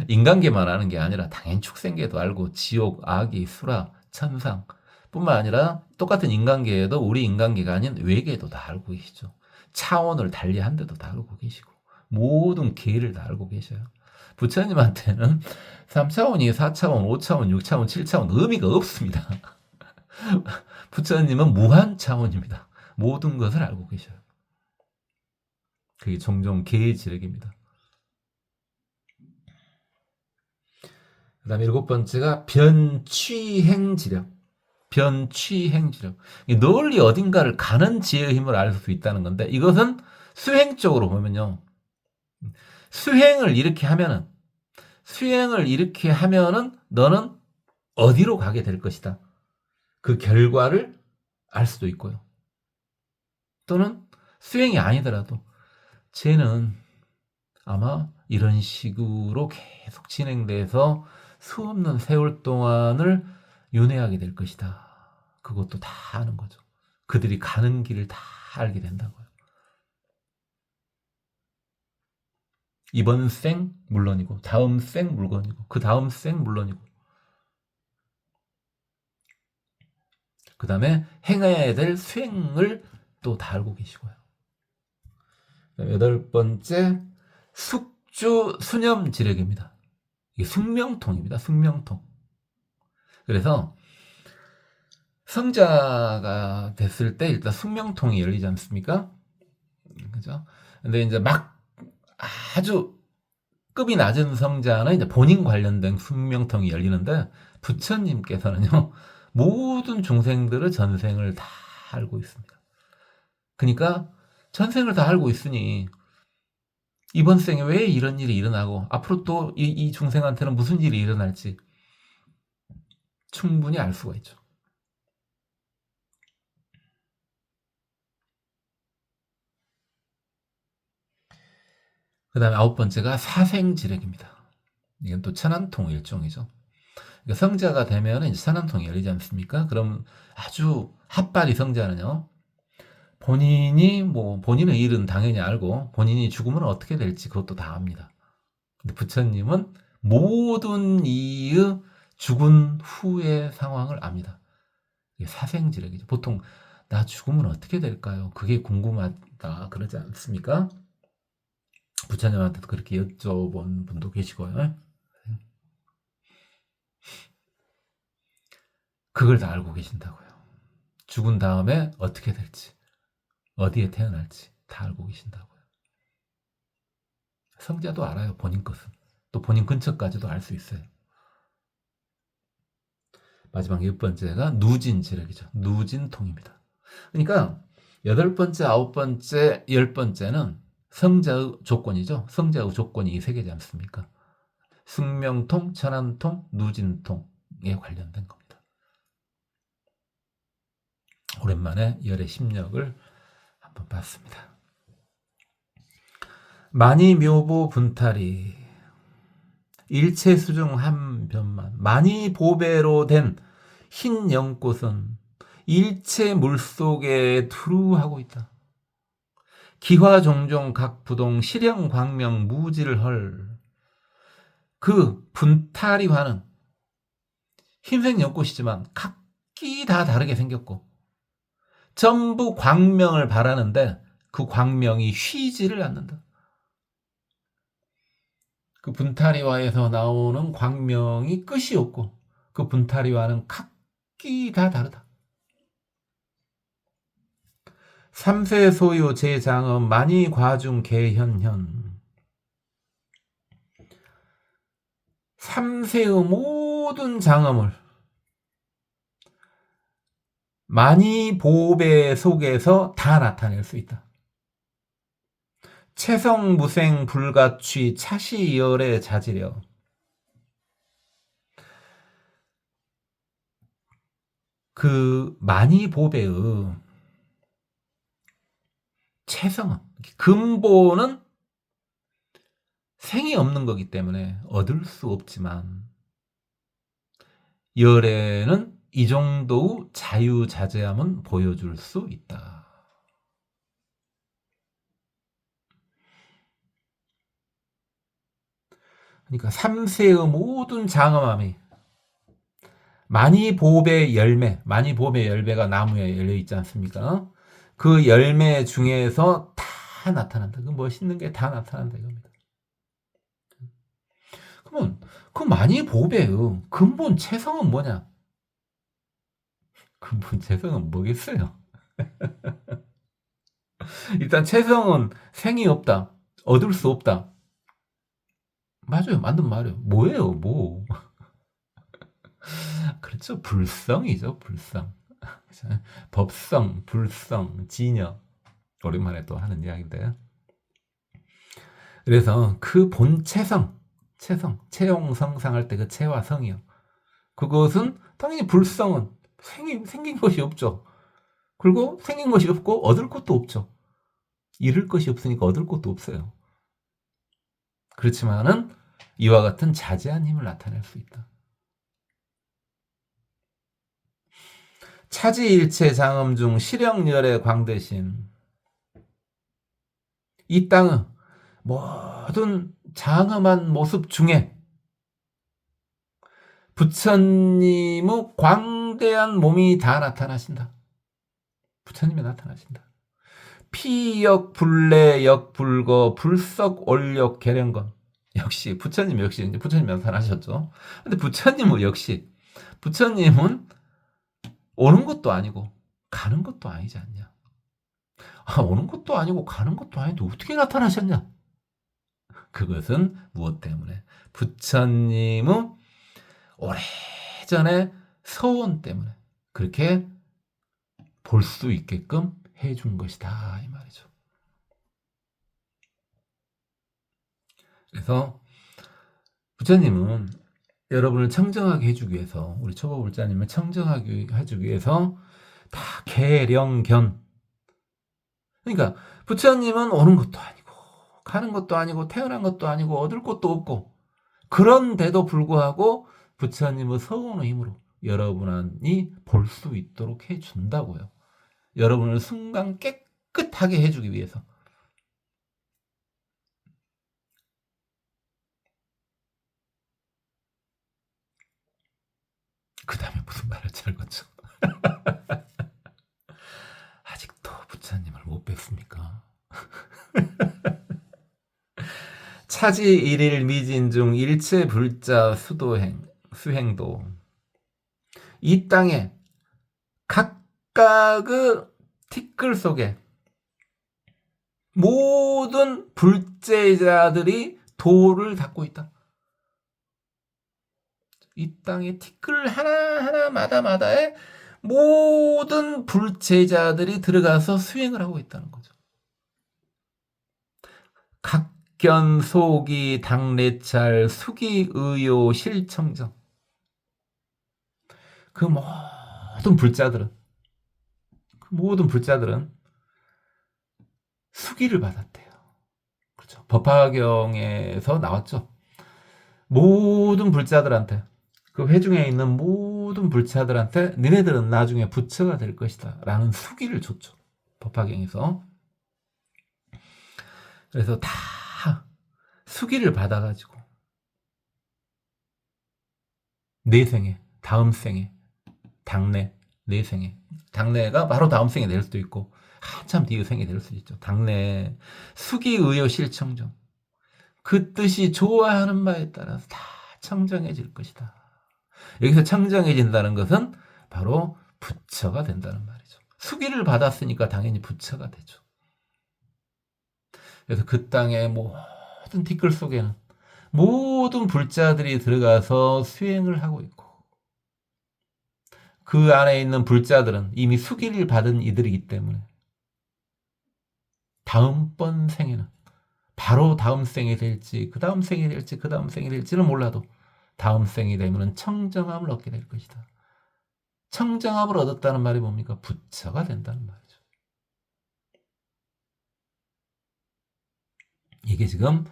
[SPEAKER 1] 인간계만 아는 게 아니라 당연히 축생계도 알고 지옥, 악이, 수라, 천상 뿐만 아니라 똑같은 인간계에도 우리 인간계가 아닌 외계도 다 알고 계시죠. 차원을 달리한데도 다 알고 계시고 모든 계를 다 알고 계셔요. 부처님한테는 3차원이 4차원, 5차원, 6차원, 7차원 의미가 없습니다. 부처님은 무한 차원입니다. 모든 것을 알고 계셔요. 그게 종종 계의 지력입니다. 그 다음에 일곱 번째가 변취행지력. 변취행지력. 널리 어딘가를 가는 지혜의 힘을 알 수 있다는 건데 이것은 수행적으로 보면요. 수행을 이렇게 하면은 너는 어디로 가게 될 것이다. 그 결과를 알 수도 있고요. 또는 수행이 아니더라도 쟤는 아마 이런 식으로 계속 진행돼서 수없는 세월 동안을 윤회하게 될 것이다. 그것도 다 아는 거죠. 그들이 가는 길을 다 알게 된다고요. 이번 생 물론이고 다음 생 물론이고 그 다음 생 물론이고 그 다음에 행해야 될 수행을 또 다 알고 계시고요. 여덟 번째 숙주 수념지력입니다. 이게 숙명통입니다. 숙명통. 그래서 성자가 됐을 때 일단 숙명통이 열리지 않습니까? 그죠? 근데 이제 막 아주 급이 낮은 성자는 이제 본인 관련된 숙명통이 열리는데 부처님께서는요 모든 중생들의 전생을 다 알고 있습니다. 그러니까 전생을 다 알고 있으니 이번 생에 왜 이런 일이 일어나고 앞으로 또 이 중생한테는 무슨 일이 일어날지 충분히 알 수가 있죠. 그 다음에 아홉 번째가 사생지력입니다. 이건 또 천안통 일종이죠. 그러니까 성자가 되면 이제 천안통이 열리지 않습니까? 그럼 아주 핫바리 성자는요, 본인의 일은 당연히 알고, 본인이 죽으면 어떻게 될지 그것도 다 압니다. 근데 부처님은 모든 이의 죽은 후의 상황을 압니다. 이게 사생지력이죠. 보통, 나 죽으면 어떻게 될까요? 그게 궁금하다. 그러지 않습니까? 부처님한테도 그렇게 여쭤본 분도 계시고요. 그걸 다 알고 계신다고요. 죽은 다음에 어떻게 될지, 어디에 태어날지 다 알고 계신다고요. 성자도 알아요, 본인 것은. 또 본인 근처까지도 알 수 있어요. 마지막 육 번째가 누진지력이죠. 누진통입니다. 그러니까 여덟 번째, 아홉 번째, 열 번째는 성자의 조건이죠. 성자의 조건이 이 세 개지 않습니까? 숙명통, 천안통, 누진통에 관련된 겁니다. 오랜만에 열의 심력을 한번 봤습니다. 만이묘보 분탈이 일체수중 한 변만 만이보배로 된 흰 연꽃은 일체 물속에 두루하고 있다. 기화 종종 각 부동 실형 광명 무지를 헐 그 분탈이 화는 흰색 연꽃이지만 각기 다 다르게 생겼고 전부 광명을 바라는데 그 광명이 휘지를 않는다. 그 분타리화에서 나오는 광명이 끝이 없고 그 분타리화는 각기 다 다르다. 삼세 소유 제장엄 만이 과중 개현현 삼세의 모든 장엄을 만이 보배 속에서 다 나타낼 수 있다. 채성무생 불가취 차시열의 자지려 그 만이 보배의 채성은 근본은 생이 없는 거기 때문에 얻을 수 없지만 열에는 이 정도의 자유자재함은 보여줄 수 있다. 그러니까 3세의 모든 장엄함이 만이보배 열매, 만이보배 열매가 나무에 열려 있지 않습니까? 그 열매 중에서 다 나타난다. 그 멋있는 게 다 나타난다 이겁니다. 그러면 그 만이보배의 근본 체성은 뭐냐? 근본 체성은 뭐겠어요? 일단 체성은 생이 없다. 얻을 수 없다. 맞아요. 맞는 말이에요. 뭐예요? 뭐. 그렇죠. 불성이죠. 불성. 법성, 불성, 진여. 오랜만에 또 하는 이야기인데요. 그래서 그 본체성, 체용성상할 때 그 체와 성이요. 그것은 당연히 불성은 생긴 것이 없죠. 그리고 생긴 것이 없고 얻을 것도 없죠. 잃을 것이 없으니까 얻을 것도 없어요. 그렇지만은 이와 같은 자제한 힘을 나타낼 수 있다. 차지일체 장엄 중 실형열의 광대신 이 땅은 모든 장엄한 모습 중에 부처님의 광대한 몸이 다 나타나신다. 부처님이 나타나신다. 피역 불례역 불거 불석 올력 계량건. 역시 부처님 역시 이제 부처님 나타나셨죠. 근데 부처님은 역시 부처님은 오는 것도 아니고 가는 것도 아니지 않냐. 오는 것도 아니고 가는 것도 아닌데 어떻게 나타나셨냐. 그것은 무엇 때문에? 부처님의 오래전에 서원 때문에 그렇게 볼 수 있게끔 해준 것이다 이 말이죠. 그래서 부처님은 여러분을 청정하게 해주기 위해서, 우리 초보불자님을 청정하게 해주기 위해서 다 계령견. 그러니까 부처님은 오는 것도 아니고 가는 것도 아니고 태어난 것도 아니고 얻을 것도 없고, 그런데도 불구하고 부처님의 서운의 힘으로 여러분이 볼 수 있도록 해준다고요. 여러분을 순간 깨끗하게 해주기 위해서. 그 다음에 무슨 말을 잘 거죠? 아직도 부처님을 못 뵙습니까? 차지 일일 미진중 일체 불자 수행도. 이 땅에 각각의 티끌 속에 모든 불제자들이 도를 닦고 있다. 이 땅의 티끌 하나마다에 모든 불제자들이 들어가서 수행을 하고 있다는 거죠. 각견, 소기, 당례찰, 수기, 의요, 실청정. 그 모든 불자들은 수기를 받았대요. 그렇죠. 법화경에서 나왔죠. 모든 불자들한테, 그 회중에 있는 모든 불자들한테 너네들은 나중에 부처가 될 것이다 라는 수기를 줬죠. 법화경에서. 그래서 다 수기를 받아가지고 내생에, 다음 생에, 당내, 내생에, 당내가 바로 다음 생에 될 수도 있고 한참 뒤의 생에 될 수도 있죠. 당내 수기 의요 실청정. 그 뜻이 좋아하는 바에 따라서 다 청정해질 것이다. 여기서 청정해진다는 것은 바로 부처가 된다는 말이죠. 수기를 받았으니까 당연히 부처가 되죠. 그래서 그 땅의 모든 티끌 속에는 모든 불자들이 들어가서 수행을 하고 있고, 그 안에 있는 불자들은 이미 수기를 받은 이들이기 때문에 다음번 생에는, 바로 다음 생이 될지 그 다음 생이 될지 그 다음 생이 될지는 몰라도 다음 생이 되면 청정함을 얻게 될 것이다. 청정함을 얻었다는 말이 뭡니까? 부처가 된다는 말이죠. 이게 지금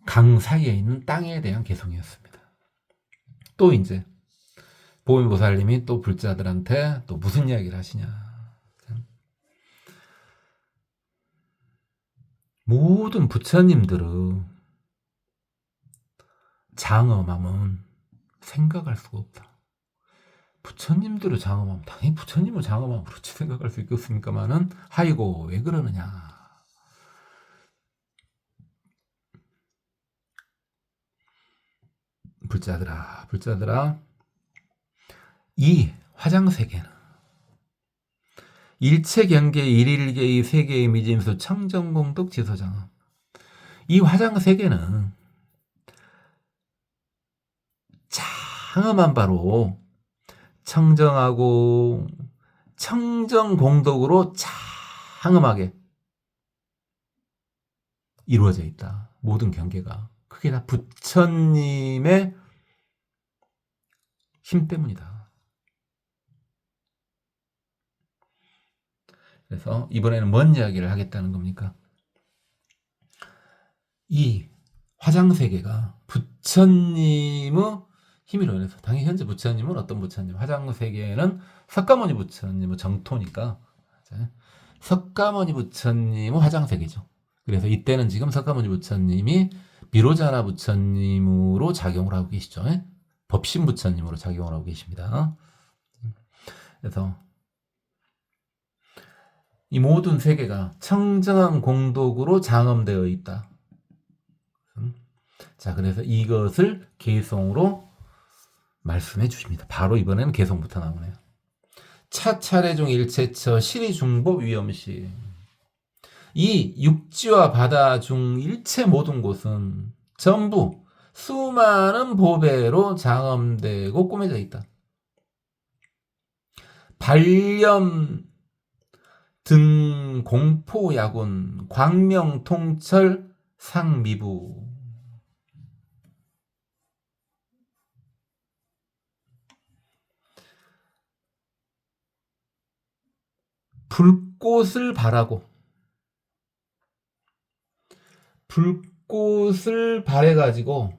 [SPEAKER 1] 강 사이에 있는 땅에 대한 개성이었습니다. 또 이제 보미보살님이 또 불자들한테 또 무슨 이야기를 하시냐. 모든 부처님들의 장엄함은 생각할 수가 없다. 부처님들의 장엄함, 당연히 부처님의 장엄함 그렇지 생각할 수 있겠습니까마는, 아이고 왜 그러느냐. 불자들아, 이 화장세계는 일체경계 일일계의 세계의 미짐수 청정공덕 지소장엄. 이 화장세계는 장엄한 바로 청정하고 청정공덕으로 장엄하게 이루어져 있다. 모든 경계가. 그게 다 부처님의 힘 때문이다. 그래서 이번에는 뭔 이야기를 하겠다는 겁니까? 이 화장세계가 부처님의 힘으로 인해서, 당연히 현재 부처님은 어떤 부처님? 화장세계에는 석가모니 부처님의 정토니까 석가모니 부처님의 화장세계죠. 그래서 이때는 지금 석가모니 부처님이 비로자나 부처님으로 작용을 하고 계시죠. 법신 부처님으로 작용을 하고 계십니다. 그래서 이 모든 세계가 청정한 공덕으로 장엄되어 있다. 자, 그래서 이것을 개성으로 말씀해 주십니다. 바로 이번에는 개성부터 나오네요. 차차례 중 일체처 시리중법 위엄시. 이 육지와 바다 중 일체 모든 곳은 전부 수많은 보배로 장엄되고 꾸며져 있다. 발염 등 공포 야군 광명 통철 상미부. 불꽃을 바라고 불꽃을 바래가지고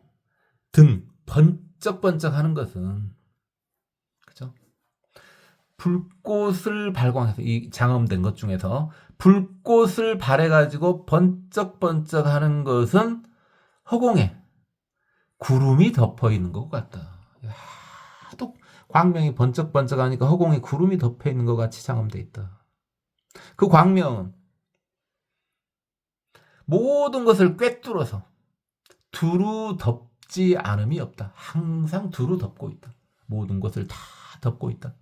[SPEAKER 1] 등 번쩍번쩍 하는 것은, 그죠? 불꽃을 발광해서 이 장엄된 것 중에서 불꽃을 바래가지고 번쩍번쩍 하는 것은 허공에 구름이 덮어 있는 것 같다. 또 광명이 번쩍번쩍하니까 허공에 구름이 덮여 있는 것 같이 장엄돼 있다. 그 광명은 모든 것을 꿰뚫어서 두루 덮지 않음이 없다. 항상 두루 덮고 있다. 모든 것을 다 덮고 있다.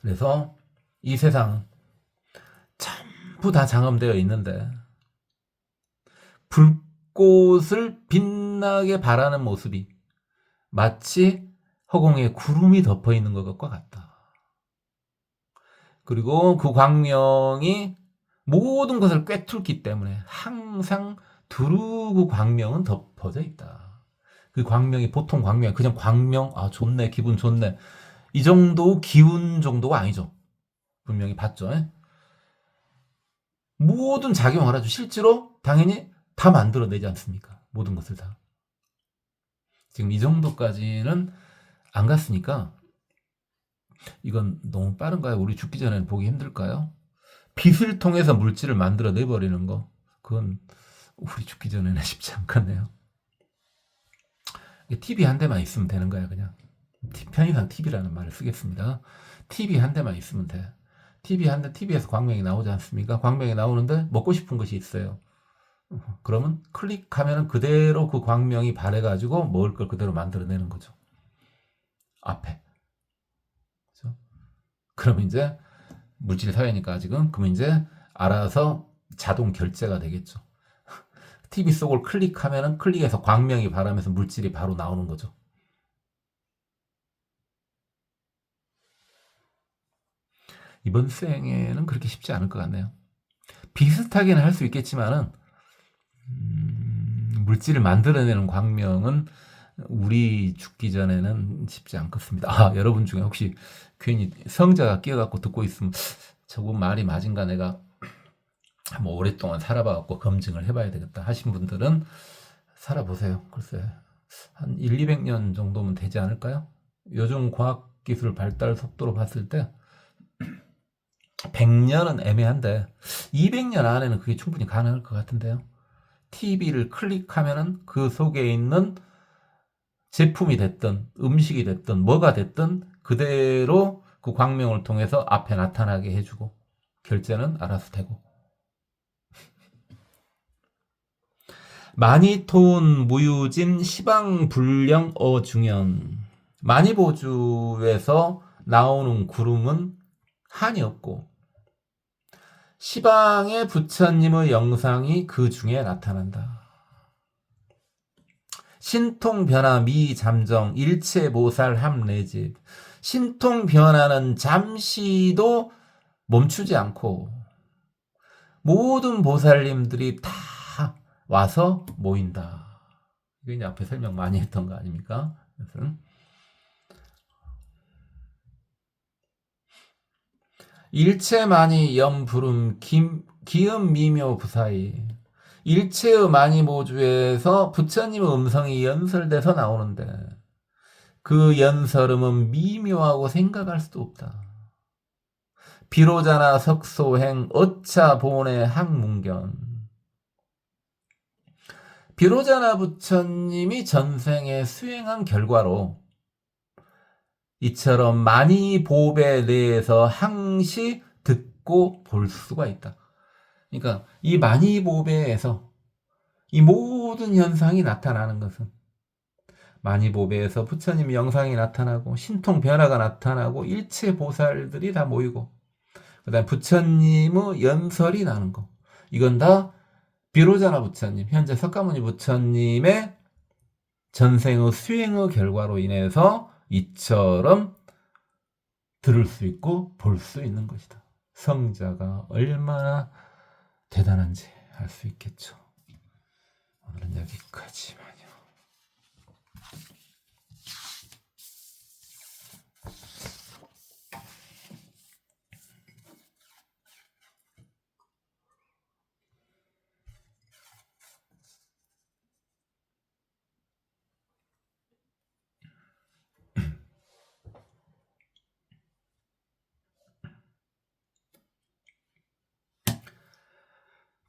[SPEAKER 1] 그래서 이 세상은 전부 다 장엄되어 있는데 불꽃을 빛나게 바라는 모습이 마치 허공에 구름이 덮어 있는 것과 같다. 그리고 그 광명이 모든 것을 꿰뚫기 때문에 항상 두루 그 광명은 덮어져 있다. 그 광명이 보통 광명이 그냥 광명, 아 좋네, 기분 좋네, 이 정도 기운 정도가 아니죠. 분명히 봤죠. 모든 작용을 하죠. 실제로 당연히 다 만들어내지 않습니까? 모든 것을 다. 지금 이 정도까지는 안 갔으니까 이건 너무 빠른가요? 우리 죽기 전에는 보기 힘들까요? 빛을 통해서 물질을 만들어 내버리는 거, 그건 우리 죽기 전에는 쉽지 않겠네요. TV 한 대만 있으면 되는 거야. 그냥 편의상 TV라는 말을 쓰겠습니다. TV 한 대만 있으면 돼. TV 한 대, TV에서 광명이 나오지 않습니까? 광명이 나오는데 먹고 싶은 것이 있어요. 그러면 클릭하면 그대로 그 광명이 발해가지고 먹을 걸 그대로 만들어내는 거죠. 앞에. 그렇죠? 그럼 이제 물질 사회니까 아직은, 그러면 이제 알아서 자동 결제가 되겠죠. TV 속을 클릭하면 클릭해서 광명이 바라면서 물질이 바로 나오는 거죠. 이번 생에는 그렇게 쉽지 않을 것 같네요. 비슷하게는 할 수 있겠지만은 물질을 만들어내는 광명은 우리 죽기 전에는 쉽지 않겠습니다. 아, 여러분 중에 혹시 괜히 성자가 끼어갖고 듣고 있으면 저분 말이 맞은가, 내가 뭐 오랫동안 살아봐갖고 검증을 해봐야 되겠다 하신 분들은 살아보세요. 글쎄 한 1, 200년 정도면 되지 않을까요? 요즘 과학기술 발달 속도로 봤을 때 100년은 애매한데 200년 안에는 그게 충분히 가능할 것 같은데요. TV를 클릭하면은 그 속에 있는 제품이 됐든 음식이 됐든 뭐가 됐든 그대로 그 광명을 통해서 앞에 나타나게 해주고 결제는 알아서 되고. 마니토운 무유진 시방불령 어중연. 마니보주에서 나오는 구름은 한이 없고 시방의 부처님의 영상이 그 중에 나타난다. 신통변화 미잠정 일체모살 함내집. 신통변화는 잠시도 멈추지 않고 모든 보살님들이 다 와서 모인다. 이거 이제 앞에 설명 많이 했던 거 아닙니까? 그래서 일체만이 염부름 기음 미묘 부사이. 일체의 만이모주에서 부처님의 음성이 연설돼서 나오는데 그 연설음은 미묘하고 생각할 수도 없다. 비로자나 석소행 어차 보내 항문견. 비로자나 부처님이 전생에 수행한 결과로 이처럼 만이보배 내에서 항시 듣고 볼 수가 있다. 그러니까 이 만이보배에서 이 모든 현상이 나타나는 것은 만이보배에서 부처님 영상이 나타나고 신통 변화가 나타나고 일체 보살들이 다 모이고 그다음 부처님의 연설이 나는 거. 이건 다 비로자나 부처님, 현재 석가모니 부처님의 전생의 수행의 결과로 인해서 이처럼 들을 수 있고 볼 수 있는 것이다. 성자가 얼마나 대단한지 알 수 있겠죠. 오늘은 여기까지만요.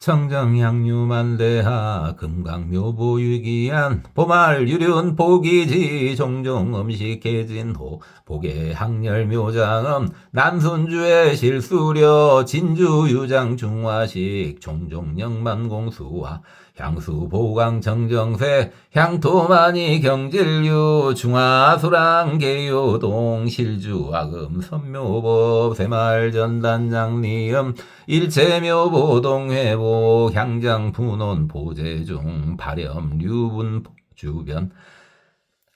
[SPEAKER 1] 청정향유만대하 금강묘보유기한 보말유륜 보기지 종종 음식해진호 보계학렬묘장음 남순주의 실수려 진주유장 중화식 종종영만공수와 향수보강정정세 향토만이 경질유 중화수랑계요동 실주아금 선묘법 새말전단장리음 일체묘보동회보 향장분원 보제중 발염류분 주변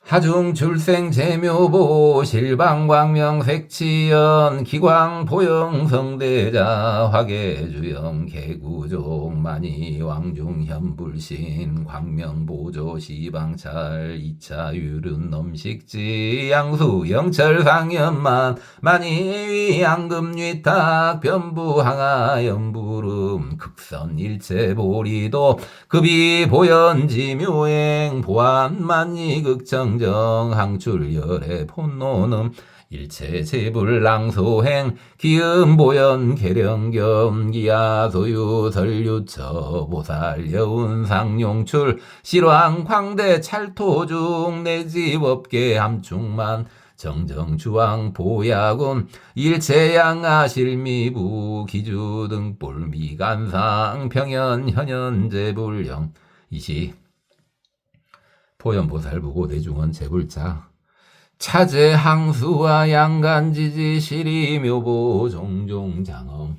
[SPEAKER 1] 하중출생 제묘보 실방광명색치연 기광보영성대자 화계주영 개구종 만이왕중현불신 광명보조 시방찰 2차 율은 넘식지 양수 영철상연만 만이위양금위탁 변부항하 연부름 극선 일체보리도 급이보연지묘행 보안만이극정 항출열의 폰노는 일체제불랑소행 기음보연 계령겸 기야소유 설유처 보살여운상용출 실왕광대 찰토중 내집업계 함충만 정정주왕 보야군 일체양아 실미부 기주등볼 미간상 평연 현연제불령 이시 포연보살부고 내중원 제불자 차제 항수와 양간지지 시리묘보 종종장엄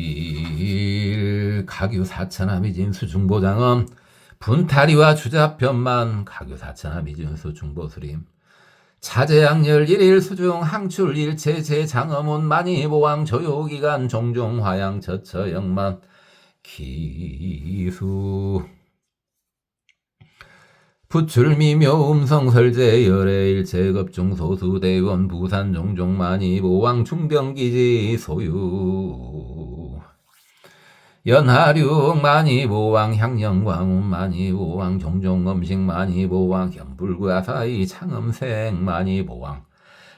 [SPEAKER 1] 일일 가규 사천하 미진수 중보장엄 분타리와 주자편만 가규 사천하 미진수 중보수림 차제양열 일일 수중 항출 일체제 장엄운 만이보왕 조요기간 종종화양 저처영만 기수 부출미묘 음성설제 열애일체급중 소수대원 부산 종종만이보왕 충병기지 소유 연하륙 만이보왕 향령광운 만이보왕 종종음식 만이보왕 현불구아사이 창음생 만이보왕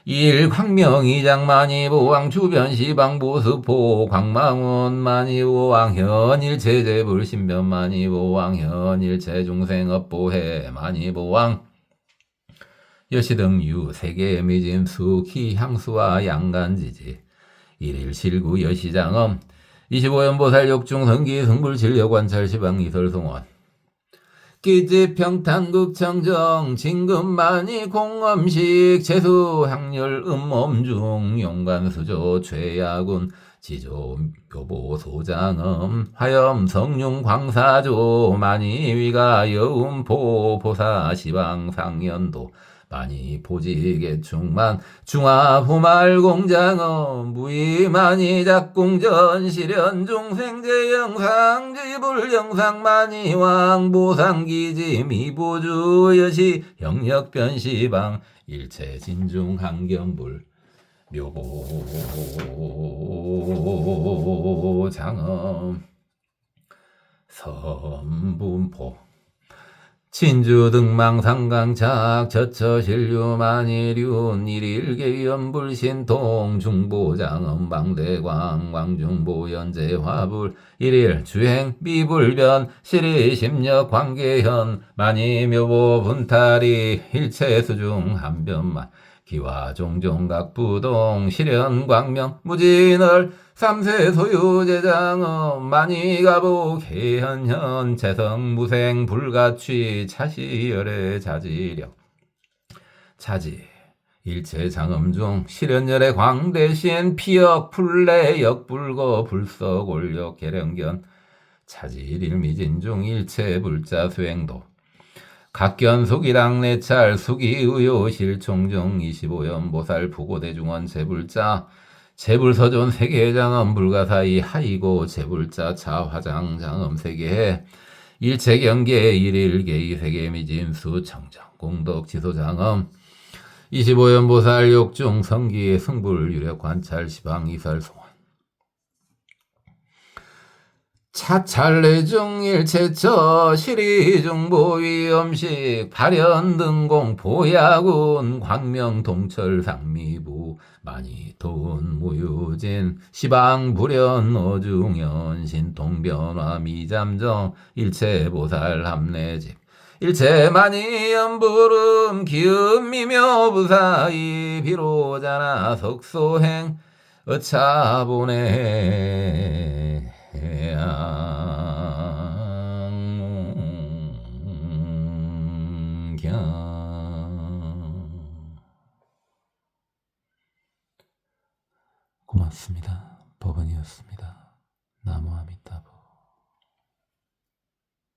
[SPEAKER 1] 일광명이장 만이보왕 주변시방 보수포 광망원 만이보왕 현일체제불 신변 만이보왕 현일체중생업보해 만이보왕 여시등유 세계미진수 기향수와 양간지지 일일실구 여시장엄 25연보살 역중성기 승불진려관찰 시방이설송원 기지평탄극청정 진금만이 공엄식 재수 향렬 음엄중 용관수조 최야군 지조 교보 소장음 화염 성룡 광사조 만이위가 여운포 보사 시방 상연도 많이 보지개충만 중화부말공장어 무의만이 작공전 실현중생제영상 지불영상 만이왕 보상기지 미보주 여시 영역변시방 일체진중한경불 묘보장엄 선분포 진주 등망상강착 저처신류만이륜 일일계연불신통 중보장엄 방대광 광중보연재화불 일일 주행 미불변 시리심력 관계현 만이묘보 분탈이 일체수중 한변만 기와 종종각부동 실현광명 무진을 삼세 소유재장엄 만이가보 개현현 재성무생 불가취 차시열의 자지력 차지 일체장엄중 실현열의 광대신 피역 풀레역 불거 불석올력 계령견 차지일미진중 일체불자 수행도 각견속이랑 내찰 수기의요 실총종 25연 보살 부고대중원 재불자 재불서존 세계장엄 불가사의 하이고 재불자 차화장장엄 세계해 일체경계 일일계의 세계미진수 청정 공덕 지소장엄 25연 보살 욕중 성기 승불 유력 관찰 시방 이설 송원 차찰내중일체처 시리중보위엄식 발현등공 보야군 광명동철 상미부 많이돈 무유진 시방불연 어중연 신통변화 미잠정 일체보살 함내집 일체만이연부름 기음미묘부사이 비로자나 석소행 어차보네 고맙습니다. 법원이었습니다. 나무 아미따불.